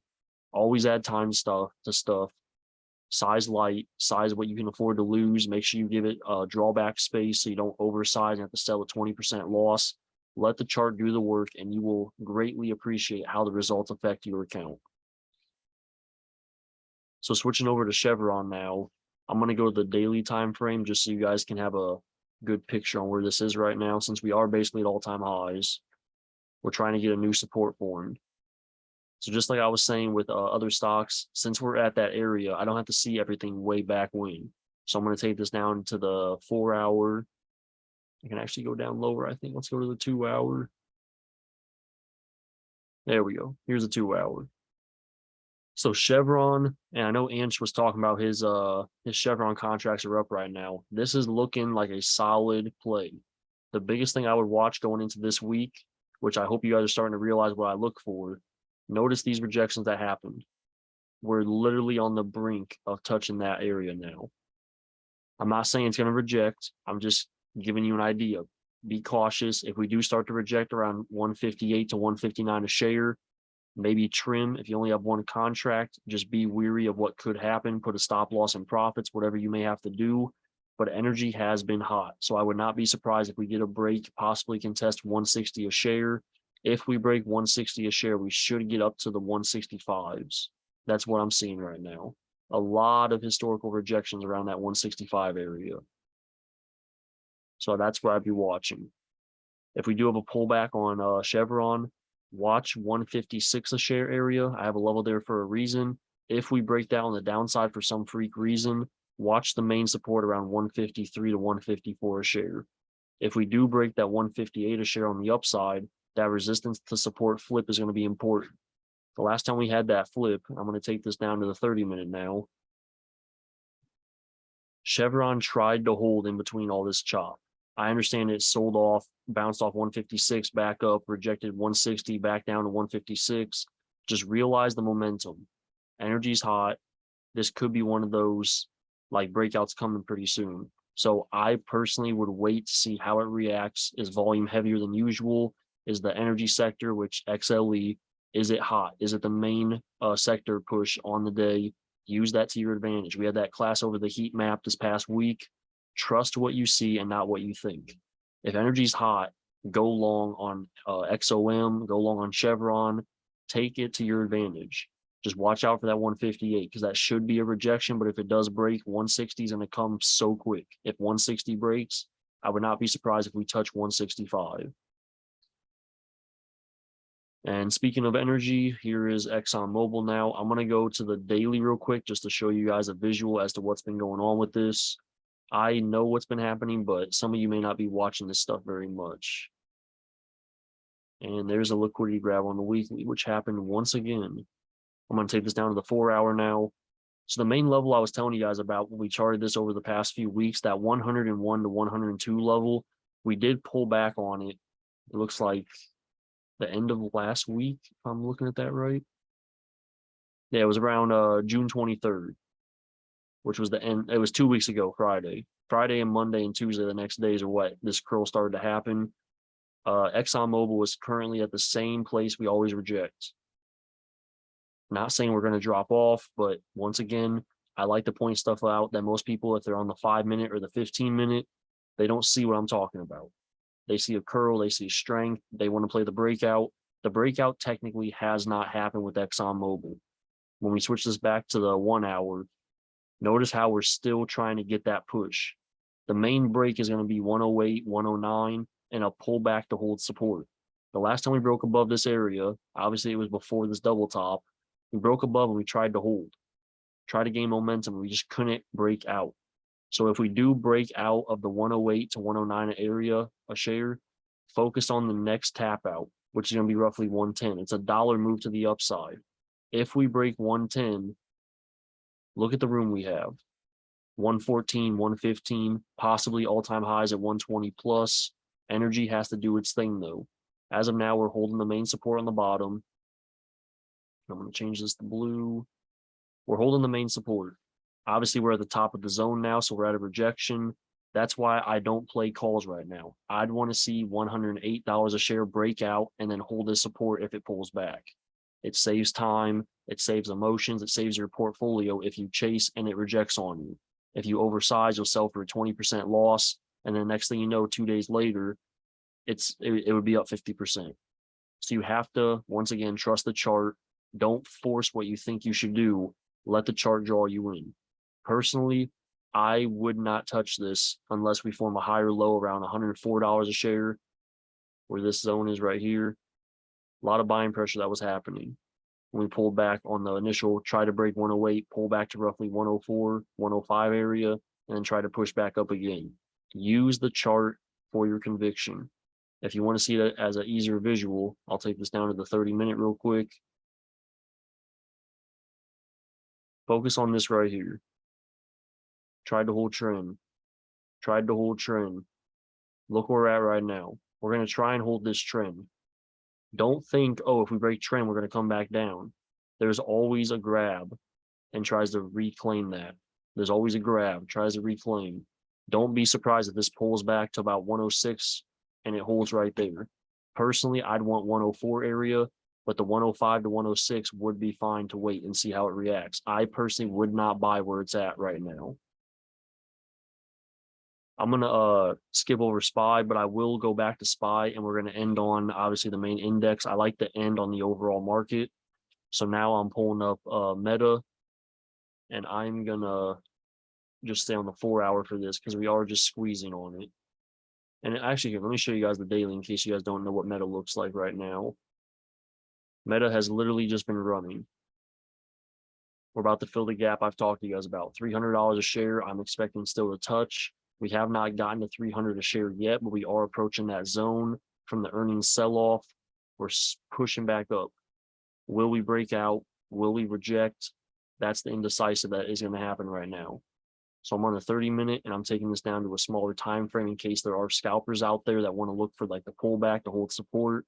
Always add time to stuff. Size light, size what you can afford to lose. Make sure you give it a drawback space so you don't oversize and have to sell at 20% loss. Let the chart do the work and you will greatly appreciate how the results affect your account. So switching over to Chevron now, I'm going to go to the daily time frame just so you guys can have a good picture on where this is right now. Since we are basically at all-time highs, we're trying to get a new support formed. So just like I was saying with other stocks, since we're at that area, I don't have to see everything way back when. So I'm going to take this down to the 4 hour. I can actually go down lower, I think. Let's go to the 2 hour. There we go. Here's the 2 hour. So Chevron, and I know Anch was talking about his Chevron contracts are up right now. This is looking like a solid play. The biggest thing I would watch going into this week, which I hope you guys are starting to realize what I look for, notice these rejections that happened. We're literally on the brink of touching that area now. I'm not saying it's going to reject. I'm just giving you an idea. Be cautious. If we do start to reject around 158 to 159 a share, maybe trim. If you only have one contract, just be weary of what could happen. Put a stop loss in profits, whatever you may have to do. But energy has been hot. So I would not be surprised if we get a break, possibly contest 160 a share. If we break 160 a share, we should get up to the 165s. That's what I'm seeing right now. A lot of historical rejections around that 165 area. So that's where I'd be watching. If we do have a pullback on Chevron, watch 156 a share area. I have a level there for a reason. If we break down the downside for some freak reason, watch the main support around 153 to 154 a share. If we do break that 158 a share on the upside, that resistance to support flip is going to be important. The last time we had that flip, I'm going to take this down to the 30-minute now. Chevron tried to hold in between all this chop. I understand it sold off, bounced off 156, back up, rejected 160, back down to 156. Just realize the momentum. Energy's hot. This could be one of those like breakouts coming pretty soon. So I personally would wait to see how it reacts. Is volume heavier than usual? Is the energy sector, which XLE, is it hot? Is it the main sector push on the day? Use that to your advantage. We had that class over the heat map this past week. Trust what you see and not what you think. If energy's hot, go long on XOM, go long on Chevron, take it to your advantage. Just watch out for that 158 because that should be a rejection, but if it does break, 160 is going to come so quick. If 160 breaks, I would not be surprised if we touch 165. And speaking of energy, here is ExxonMobil now. I'm going to go to the daily real quick just to show you guys a visual as to what's been going on with this. I know what's been happening, but some of you may not be watching this stuff very much. And there's a liquidity grab on the weekly, which happened once again. I'm going to take this down to the 4 hour now. So the main level I was telling you guys about when we charted this over the past few weeks, that 101 to 102 level, we did pull back on it. It looks like the end of last week, if I'm looking at that right. Yeah, it was around June 23rd, which was the end. It was 2 weeks ago, Friday. Friday and Monday and Tuesday, the next days are what this curl started to happen. ExxonMobil is currently at the same place we always reject. Not saying we're going to drop off, but once again, I like to point stuff out that most people, if they're on the 5 minute or the 15 minute, they don't see what I'm talking about. They see a curl, they see strength, they want to play the breakout. The breakout technically has not happened with ExxonMobil. When we switch this back to the 1 hour, notice how we're still trying to get that push. The main break is going to be 108, 109, and a pullback to hold support. The last time we broke above this area, obviously it was before this double top, we broke above and we tried to hold, tried to gain momentum. We just couldn't break out. So if we do break out of the 108 to 109 area a share, focus on the next tap out, which is going to be roughly 110. It's a dollar move to the upside. If we break 110, look at the room we have. 114, 115, possibly all-time highs at 120 plus. Energy has to do its thing though. As of now, we're holding the main support on the bottom. I'm going to change this to blue. We're holding the main support. Obviously, we're at the top of the zone now, so we're at a rejection. That's why I don't play calls right now. I'd want to see $108 a share break out and then hold this support if it pulls back. It saves time, it saves emotions, it saves your portfolio if you chase and it rejects on you. If you oversize, you'll sell for a 20% loss, and then next thing you know, 2 days later, it would be up 50%. So you have to, once again, trust the chart. Don't force what you think you should do. Let the chart draw you in. Personally, I would not touch this unless we form a higher low around $104 a share, where this zone is right here. A lot of buying pressure that was happening. When we pulled back on the initial, try to break 108, pull back to roughly 104, 105 area, and then try to push back up again. Use the chart for your conviction. If you want to see it as an easier visual, I'll take this down to the 30-minute real quick. Focus on this right here. Tried to hold trend. Tried to hold trend. Look where we're at right now. We're going to try and hold this trend. Don't think, oh, if we break trend, we're going to come back down. There's always a grab and tries to reclaim that. There's always a grab, tries to reclaim. Don't be surprised if this pulls back to about 106 and it holds right there. Personally, I'd want 104 area, but the 105 to 106 would be fine to wait and see how it reacts. I personally would not buy where it's at right now. I'm going to skip over SPY, but I will go back to SPY, and we're going to end on, obviously, the main index. I like to end on the overall market. So now I'm pulling up Meta, and I'm going to just stay on the 4 hour for this because we are just squeezing on it. And actually, here, let me show you guys the daily in case you guys don't know what Meta looks like right now. Meta has literally just been running. We're about to fill the gap I've talked to you guys about. $300 a share, I'm expecting still to touch. We have not gotten to 300 a share yet, but we are approaching that zone from the earnings sell-off. We're pushing back up. Will we break out? Will we reject? That's the indecisive that is going to happen right now. So I'm on a 30-minute, and I'm taking this down to a smaller time frame in case there are scalpers out there that want to look for like the pullback to hold support.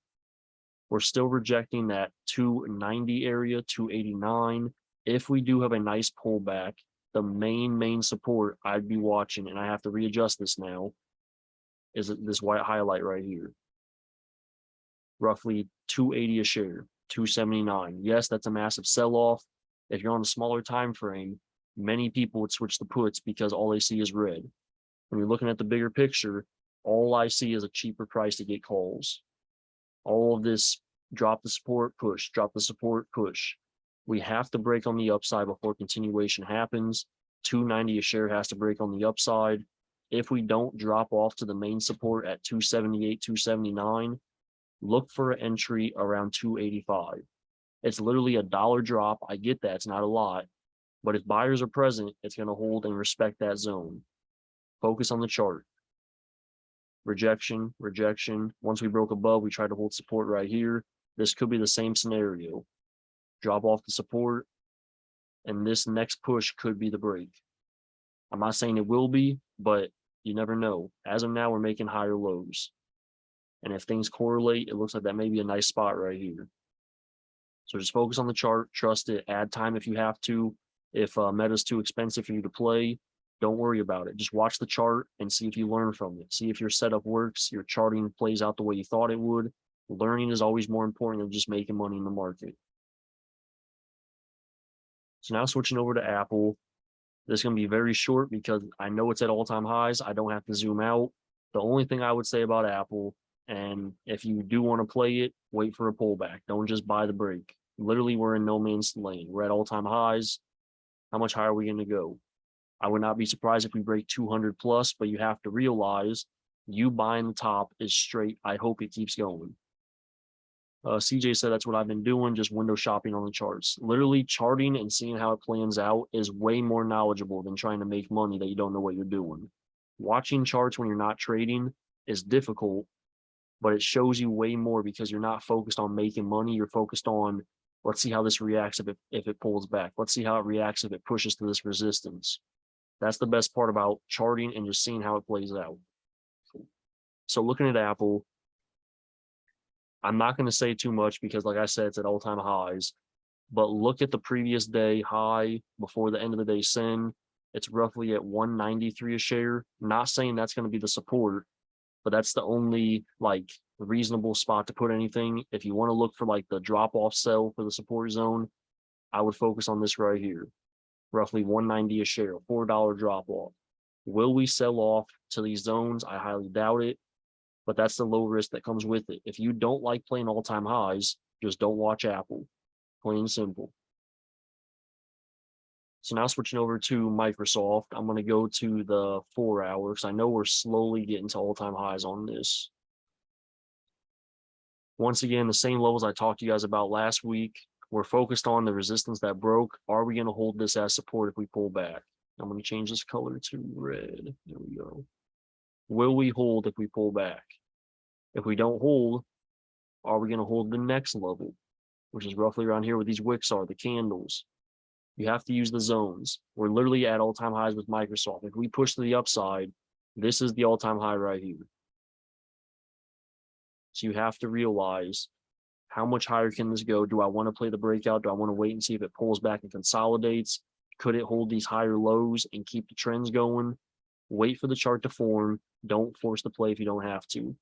We're still rejecting that 290 area, 289. If we do have a nice pullback, the main support I'd be watching, and I have to readjust this now, is this white highlight right here. Roughly 280 a share, 279. Yes, that's a massive sell-off. If you're on a smaller time frame, many people would switch the puts because all they see is red. When you're looking at the bigger picture, all I see is a cheaper price to get calls. All of this, drop the support, push, drop the support, push. We have to break on the upside before continuation happens. 290 a share has to break on the upside. If we don't drop off to the main support at 278, 279, look for an entry around 285. It's literally a dollar drop. I get that. It's not a lot. But if buyers are present, it's going to hold and respect that zone. Focus on the chart. Rejection, rejection. Once we broke above, we tried to hold support right here. This could be the same scenario. Drop off the support, and this next push could be the break. I'm not saying it will be, but you never know. As of now, we're making higher lows. And if things correlate, it looks like that may be a nice spot right here. So just focus on the chart, trust it, add time if you have to. If meta's too expensive for you to play, don't worry about it. Just watch the chart and see if you learn from it. See if your setup works, your charting plays out the way you thought it would. Learning is always more important than just making money in the market. So now switching over to Apple. This is going to be very short because I know it's at all-time highs. I don't have to zoom out. The only thing I would say about Apple, and if you do want to play it, wait for a pullback. Don't just buy the break. Literally, we're in no man's lane. We're at all-time highs. How much higher are we going to go? I would not be surprised if we break 200 plus, but you have to realize you buying the top is straight. I hope it keeps going. CJ said that's what I've been doing, just window shopping on the charts. Literally charting and seeing how it plans out is way more knowledgeable than trying to make money that you don't know what you're doing. Watching charts when you're not trading is difficult, but it shows you way more because you're not focused on making money. You're focused on, let's see how this reacts if it pulls back. Let's see how it reacts if it pushes to this resistance. That's the best part about charting and just seeing how it plays out. So looking at Apple, I'm not going to say too much because, like I said, it's at all-time highs. But look at the previous day high before the end of the day sin. It's roughly at 193 a share. Not saying that's going to be the support, but that's the only reasonable spot to put anything. If you want to look for the drop-off sell for the support zone, I would focus on this right here. Roughly 190 a share, $4 drop-off. Will we sell off to these zones? I highly doubt it. But that's the low risk that comes with it. If you don't like playing all-time highs, just don't watch Apple. Plain and simple. So now switching over to Microsoft, I'm going to go to the 4 hour because I know we're slowly getting to all-time highs on this. Once again, the same levels I talked to you guys about last week. We're focused on the resistance that broke. Are we going to hold this as support if we pull back? I'm going to change this color to red. There we go. Will we hold if we pull back? If we don't hold, are we going to hold the next level, which is roughly around here where these wicks are, the candles? You have to use the zones. We're literally at all-time highs with Microsoft. If we push to the upside, this is the all-time high right here. So you have to realize how much higher can this go? Do I want to play the breakout? Do I want to wait and see if it pulls back and consolidates? Could it hold these higher lows and keep the trends going? Wait for the chart to form. Don't force the play if you don't have to.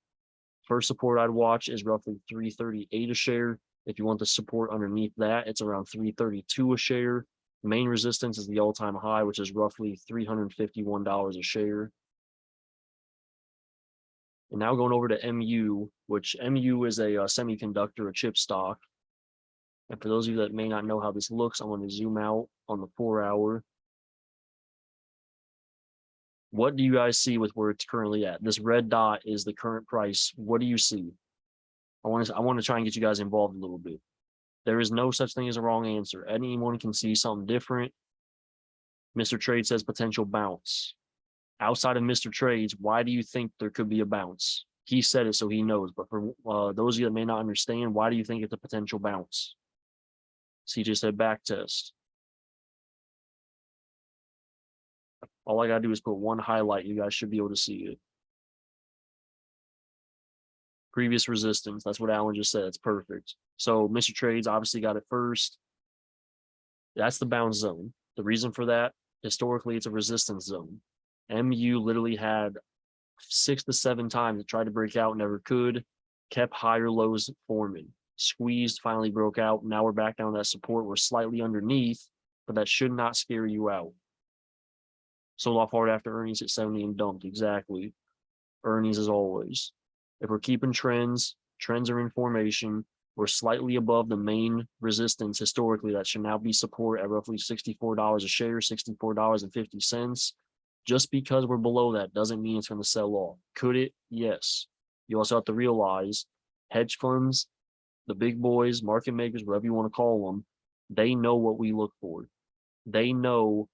First support I'd watch is roughly 338 a share. If you want the support underneath that, it's around 332 a share. Main resistance is the all-time high, which is roughly $351 a share. And now going over to MU, which MU is a semiconductor, a chip stock. And for those of you that may not know how this looks, I'm going to zoom out on the 4 hour. What do you guys see with where it's currently at? This red dot is the current price. What do you see? I want to try and get you guys involved a little bit. There is no such thing as a wrong answer. Anyone can see something different. Mr. Trade says potential bounce. Outside of Mr. Trades, why do you think there could be a bounce? He said it, so he knows. But for those of you that may not understand, why do you think it's a potential bounce? CJ said back test. All I got to do is put one highlight. You guys should be able to see it. Previous resistance. That's what Alan just said. It's perfect. So Mr. Trades obviously got it first. That's the bounce zone. The reason for that, historically, it's a resistance zone. MU literally had 6 to 7 times it tried to break out, never could, kept higher lows forming, squeezed, finally broke out. Now we're back down to that support. We're slightly underneath, but that should not scare you out. Sold off hard after earnings at 70 and dumped. Exactly. Earnings as always. If we're keeping trends are in formation. We're slightly above the main resistance historically. That should now be support at roughly $64 a share, $64.50. Just because we're below that doesn't mean it's going to sell off. Could it? Yes. You also have to realize hedge funds, the big boys, market makers, whatever you want to call them, they know what we look for. They know,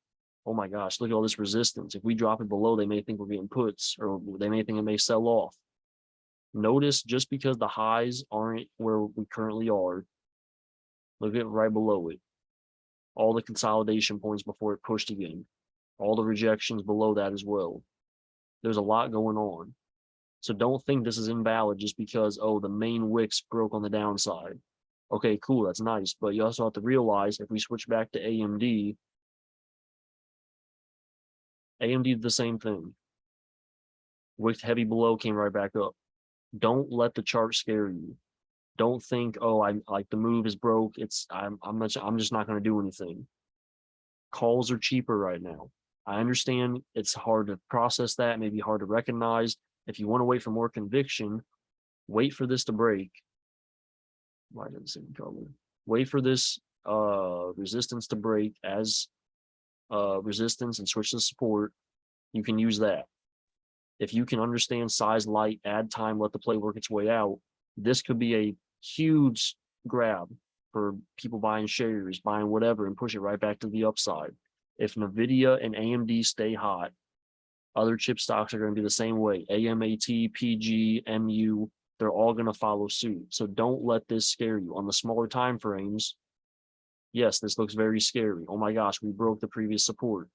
oh my gosh, look at all this resistance. If we drop it below, they may think we're getting puts, or they may think it may sell off. Notice just because the highs aren't where we currently are, look at right below it. all the consolidation points before it pushed again, all the rejections below that as well. There's a lot going on. So don't think this is invalid just because, oh, the main wicks broke on the downside. Okay, cool, that's nice. But you also have to realize if we switch back to AMD, AMD did the same thing. Wicked heavy below, came right back up. Don't let the chart scare you. Don't think, oh, I like the move is broke. I'm just not going to do anything. Calls are cheaper right now. I understand it's hard to process that, maybe hard to recognize. If you want to wait for more conviction, wait for this to break. Why didn't it same color? Wait for this resistance to break as resistance and switch to support. You can use that. If you can understand size light, add time, let the play work its way out, this could be a huge grab for people buying shares, buying whatever, and push it right back to the upside. If NVIDIA and AMD stay hot, other chip stocks are going to be the same way. AMAT, PG, MU, they're all going to follow suit. So don't let this scare you. On the smaller time frames, yes, this looks very scary. Oh my gosh, we broke the previous support.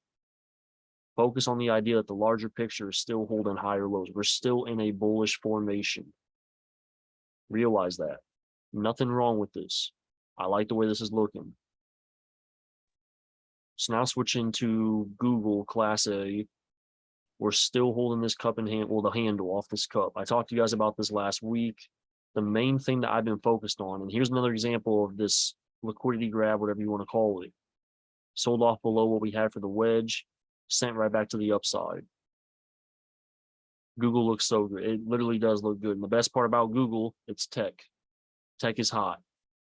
Focus on the idea that the larger picture is still holding higher lows. We're still in a bullish formation. Realize that. Nothing wrong with this. I like the way this is looking. So now switching to Google Class A. We're still holding this cup in hand, well, the handle off this cup. I talked to you guys about this last week. The main thing that I've been focused on, and here's another example of this liquidity grab, whatever you want to call it. Sold off below what we had for the wedge, sent right back to the upside. Google looks so good. It literally does look good. And the best part about Google, it's tech. Tech is hot.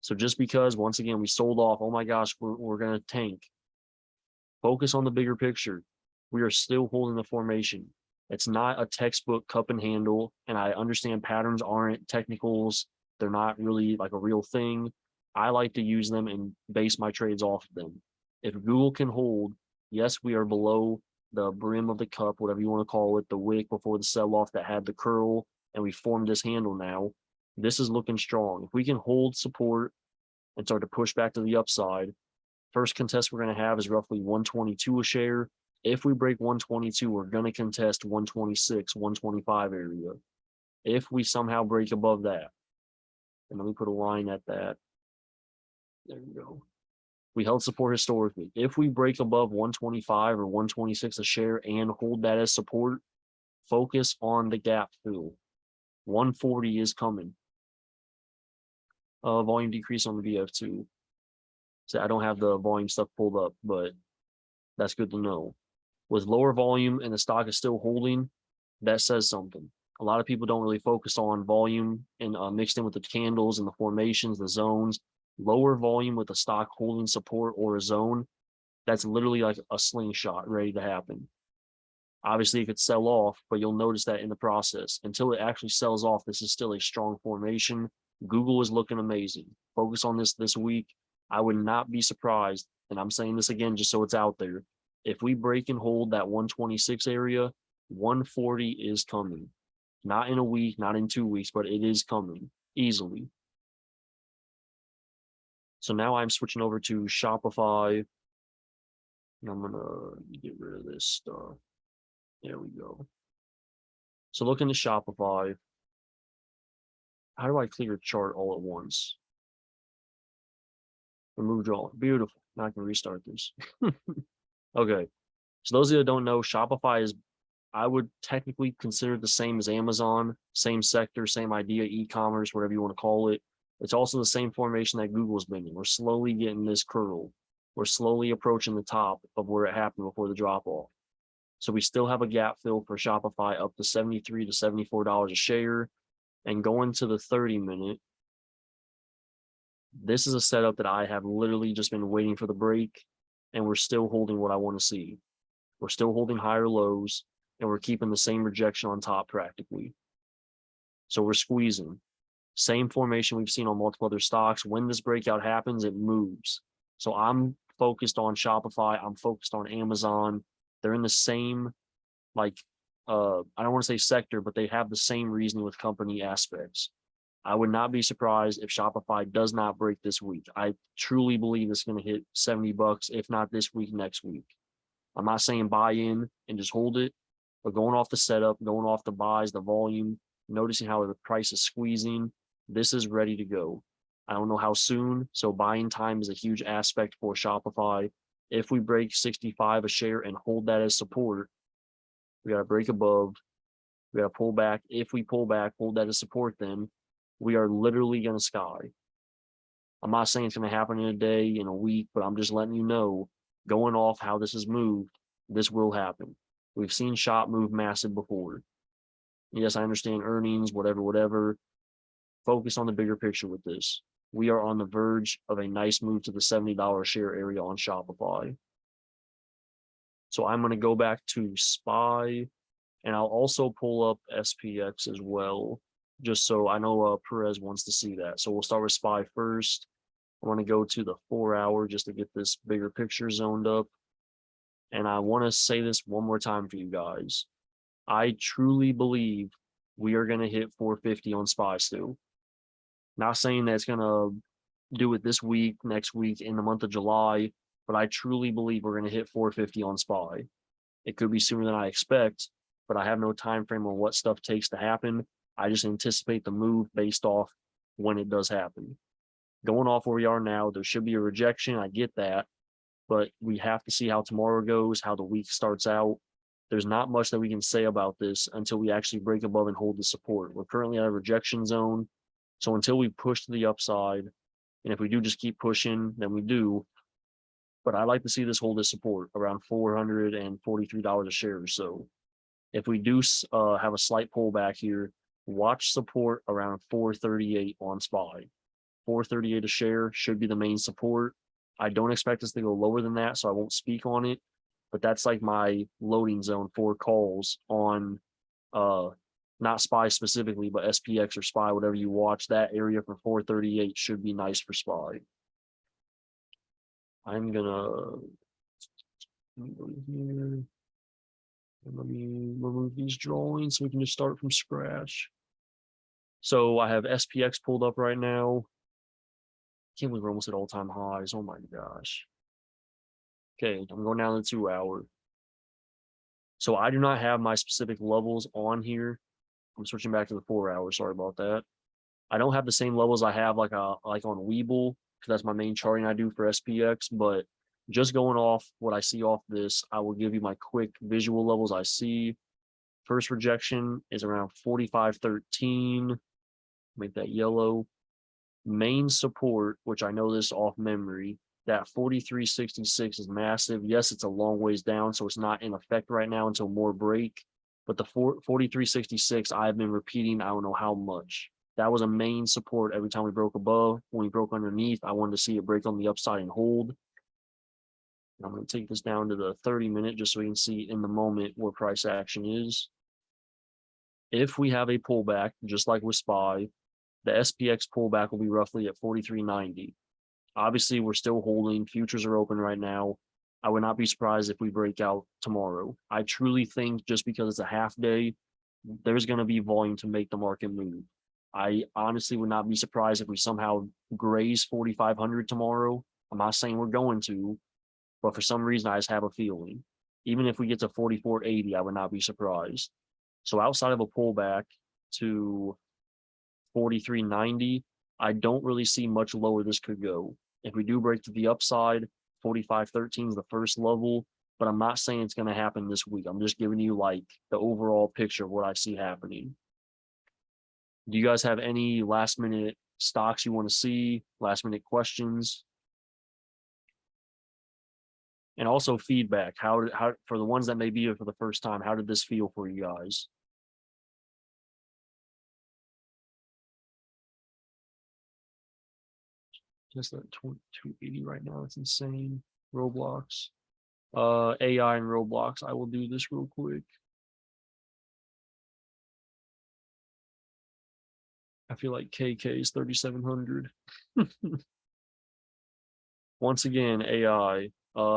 So just because, once again, we sold off, oh my gosh, we're going to tank. Focus on the bigger picture. We are still holding the formation. It's not a textbook cup and handle, and I understand patterns aren't technicals. They're not really like a real thing. I like to use them and base my trades off of them. If Google can hold, yes, we are below the brim of the cup, whatever you want to call it, the wick before the sell-off that had the curl, and we formed this handle now. This is looking strong. If we can hold support and start to push back to the upside, first contest we're going to have is roughly 122 a share. If we break 122, we're going to contest 126, 125 area. If we somehow break above that, and let me put a line at that. There we go. We held support historically. If we break above 125 or 126 a share and hold that as support, focus on the gap fill. 140 is coming. Volume decrease on the VF2. So I don't have the volume stuff pulled up, but that's good to know. With lower volume and the stock is still holding, that says something. A lot of people don't really focus on volume and mixed in with the candles and the formations, the zones. Lower volume with a stock holding support or a zone, that's literally like a slingshot ready to happen. Obviously, it could sell off, but you'll notice that in the process. Until it actually sells off, this is still a strong formation. Google is looking amazing. Focus on this week. I would not be surprised, and I'm saying this again just so it's out there, if we break and hold that 126 area, 140 is coming. Not in a week, not in 2 weeks, but it is coming easily. So now I'm switching over to Shopify. And I'm going to get rid of this stuff. There we go. So look into Shopify. How do I clear a chart all at once? Remove all. Beautiful. Now I can restart this. Okay. So those of you that don't know, Shopify is, I would technically consider the same as Amazon, same sector, same idea, e-commerce, whatever you want to call it. It's also the same formation that Google's been in. We're slowly getting this curl. We're slowly approaching the top of where it happened before the drop off. So we still have a gap fill for Shopify up to $73 to $74 a share. And going to the 30-minute, this is a setup that I have literally just been waiting for the break, and we're still holding what I want to see. We're still holding higher lows, and we're keeping the same rejection on top practically. So we're squeezing. Same formation we've seen on multiple other stocks. When this breakout happens, it moves. So I'm focused on Shopify. I'm focused on Amazon. They're in the same, like, I don't want to say sector, but they have the same reasoning with company aspects. I would not be surprised if Shopify does not break this week. I truly believe it's going to hit $70, if not this week, next week. I'm not saying buy in and just hold it, but going off the setup, going off the buys, the volume, noticing how the price is squeezing, this is ready to go. I don't know how soon, so buying time is a huge aspect for Shopify. If we break 65 a share and hold that as support, we got to break above, we got to pull back. If we pull back, hold that as support, then we are literally going to sky. I'm not saying it's going to happen in a day, in a week, but I'm just letting you know, going off how this has moved, this will happen. We've seen Shop move massive before. Yes, I understand earnings, whatever. Focus on the bigger picture with this. We are on the verge of a nice move to the $70 share area on Shopify. So I'm going to go back to SPY, and I'll also pull up SPX as well, just so I know Perez wants to see that. So we'll start with SPY first. I want to go to the 4 hour just to get this bigger picture zoned up. And I want to say this one more time for you guys. I truly believe we are going to hit 450 on SPY still. Not saying that it's going to do it this week, next week, in the month of July, but I truly believe we're going to hit 450 on SPY. It could be sooner than I expect, but I have no time frame on what stuff takes to happen. I just anticipate the move based off when it does happen. Going off where we are now, there should be a rejection. I get that, but we have to see how tomorrow goes, how the week starts out. There's not much that we can say about this until we actually break above and hold the support. We're currently at a rejection zone. So until we push to the upside, and if we do just keep pushing, then we do. But I like to see this hold this support around $443 a share or so. If we do have a slight pullback here, watch support around 438 on SPY. 438 a share should be the main support. I don't expect us to go lower than that, so I won't speak on it. But that's like my loading zone for calls on not SPY specifically, but SPX or SPY, whatever you watch. That area for 438 should be nice for SPY. I'm gonna go here. Let me remove these drawings so we can just start from scratch. So I have SPX pulled up right now. Can't believe we're almost at all-time highs. Oh my gosh. Okay, I'm going down to the 2 hour. So I do not have my specific levels on here. I'm switching back to the 4 hour. Sorry about that. I don't have the same levels I have like on Webull, because that's my main charting I do for SPX. But just going off what I see off this, I will give you my quick visual levels I see. First rejection is around 45.13. Make that yellow. Main support, which I know this off memory, that 43.66 is massive. Yes, it's a long ways down, so it's not in effect right now until more break. But the 43.66, I've been repeating, I don't know how much. That was a main support every time we broke above. When we broke underneath, I wanted to see it break on the upside and hold. I'm going to take this down to the 30-minute just so we can see in the moment where price action is. If we have a pullback, just like with SPY, the SPX pullback will be roughly at 43.90. Obviously, we're still holding. Futures are open right now. I would not be surprised if we break out tomorrow. I truly think just because it's a half day, there's going to be volume to make the market move. I honestly would not be surprised if we somehow graze 4,500 tomorrow. I'm not saying we're going to, but for some reason, I just have a feeling. Even if we get to 44.80, I would not be surprised. So outside of a pullback to 43.90, I don't really see much lower this could go. If we do break to the upside, 45.13 is the first level, but I'm not saying it's going to happen this week. I'm just giving you like the overall picture of what I see happening. Do you guys have any last minute stocks you want to see, last minute questions? And also feedback. How for the ones that may be here for the first time, how did this feel for you guys? Just at 280 right now. It's insane. Roblox. AI and Roblox. I will do this real quick. I feel like KK is 3,700. Once again, AI.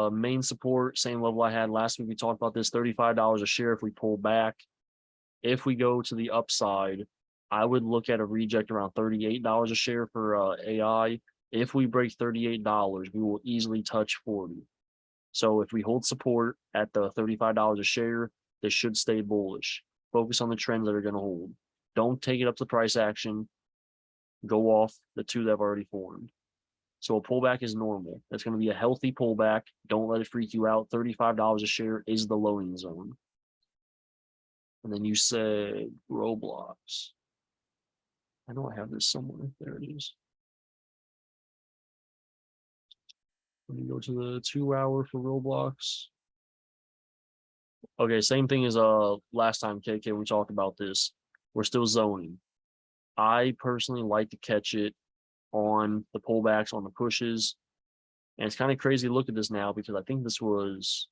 Main support, same level I had last week. We talked about this, $35 a share if we pull back. If we go to the upside, I would look at a reject around $38 a share for AI. If we break $38, we will easily touch 40. So if we hold support at the $35 a share, this should stay bullish. Focus on the trends that are going to hold. Don't take it up to price action. Go off the two that have already formed. So a pullback is normal. That's going to be a healthy pullback. Don't let it freak you out. $35 a share is the loading zone. And then you said Roblox. I know I have this somewhere. There it is. Let me go to the 2 hour for Roblox. Okay, same thing as last time, KK, we talked about this. We're still zoning. I personally like to catch it on the pullbacks, on the pushes. And it's kind of crazy to look at this now because I think this was,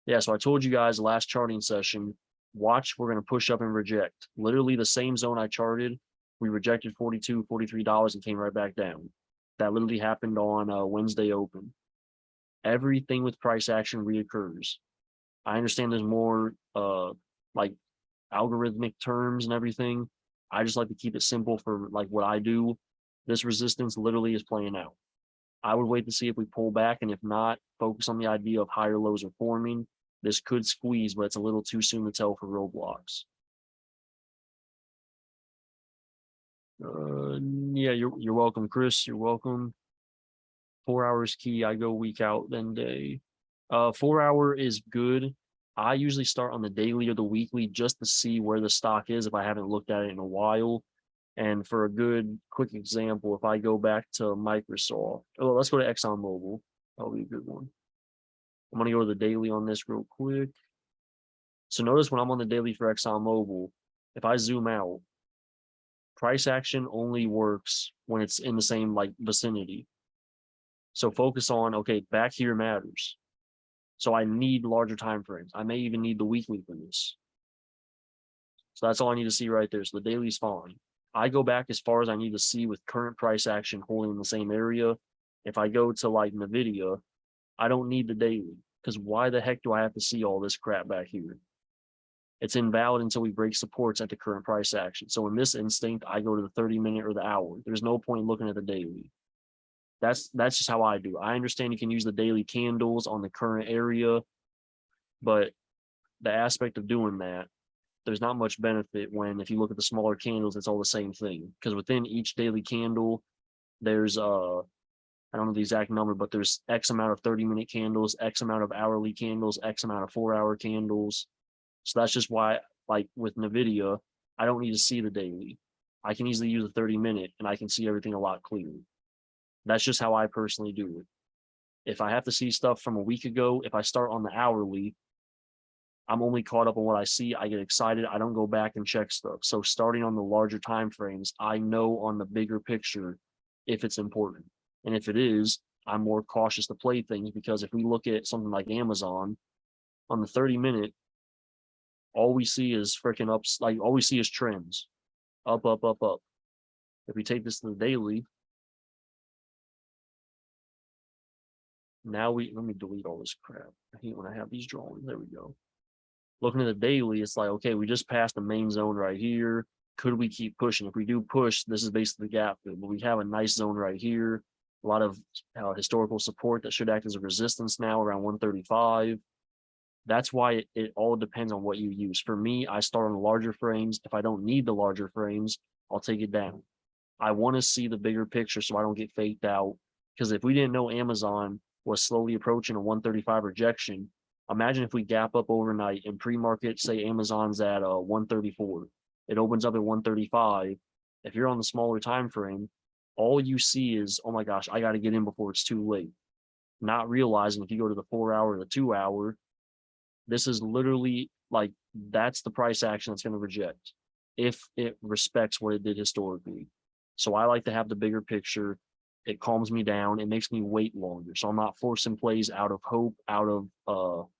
yeah, so I told you guys last charting session, watch, we're going to push up and reject. Literally the same zone I charted, we rejected $42, $43 and came right back down. That literally happened on Wednesday open. Everything with price action reoccurs. I understand there's more like algorithmic terms and everything. I just like to keep it simple for like what I do. This resistance literally is playing out. I would wait to see if we pull back, and if not, focus on the idea of higher lows are forming. This could squeeze, but it's a little too soon to tell for Roblox. Yeah, you're welcome, Chris. You're welcome. 4 hours key. I go week out, then day. 4 hour is good. I usually start on the daily or the weekly just to see where the stock is if I haven't looked at it in a while. And for a good quick example, if I go back to Microsoft, oh, let's go to ExxonMobil. That'll be a good one. I'm going to go to the daily on this real quick. So notice when I'm on the daily for ExxonMobil, if I zoom out, price action only works when it's in the same like vicinity. So focus on, okay, back here matters. So I need larger time frames. I may even need the weekly for this. So that's all I need to see right there. So the daily's fine. I go back as far as I need to see with current price action holding in the same area. If I go to like NVIDIA, I don't need the daily because why the heck do I have to see all this crap back here? It's invalid until we break supports at the current price action. So in this instinct, I go to the 30-minute or the hour. There's no point looking at the daily. That's just how I do. I understand you can use the daily candles on the current area, but the aspect of doing that, there's not much benefit when if you look at the smaller candles, it's all the same thing. Because within each daily candle, there's I don't know the exact number, but there's X amount of 30-minute candles, X amount of hourly candles, X amount of 4-hour candles. So that's just why, like with NVIDIA, I don't need to see the daily. I can easily use the 30-minute and I can see everything a lot clearer. That's just how I personally do it. If I have to see stuff from a week ago, if I start on the hourly, I'm only caught up on what I see. I get excited. I don't go back and check stuff. So starting on the larger time frames, I know on the bigger picture if it's important. And if it is, I'm more cautious to play things because if we look at something like Amazon on the 30-minute, all we see is freaking ups, like all we see is trends. Up, up, up, up. If we take this to the daily, now let me delete all this crap. I hate when I have these drawings. There we go. Looking at the daily, it's like, okay, we just passed the main zone right here. Could we keep pushing? If we do push, this is basically the gap, but we have a nice zone right here. A lot of historical support that should act as a resistance now around 135. That's why it all depends on what you use. For me, I start on the larger frames. If I don't need the larger frames, I'll take it down. I want to see the bigger picture so I don't get faked out. Because if we didn't know Amazon was slowly approaching a 135 rejection, imagine if we gap up overnight and pre-market, say Amazon's at 134. It opens up at 135. If you're on the smaller time frame, all you see is, oh my gosh, I got to get in before it's too late. Not realizing if you go to the 4-hour or the 2-hour, this is literally like, that's the price action that's going to reject if it respects what it did historically. So I like to have the bigger picture. It calms me down. It makes me wait longer. So I'm not forcing plays out of hope, out of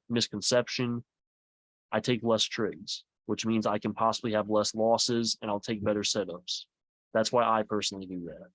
misconception. I take less trades, which means I can possibly have less losses and I'll take better setups. That's why I personally do that.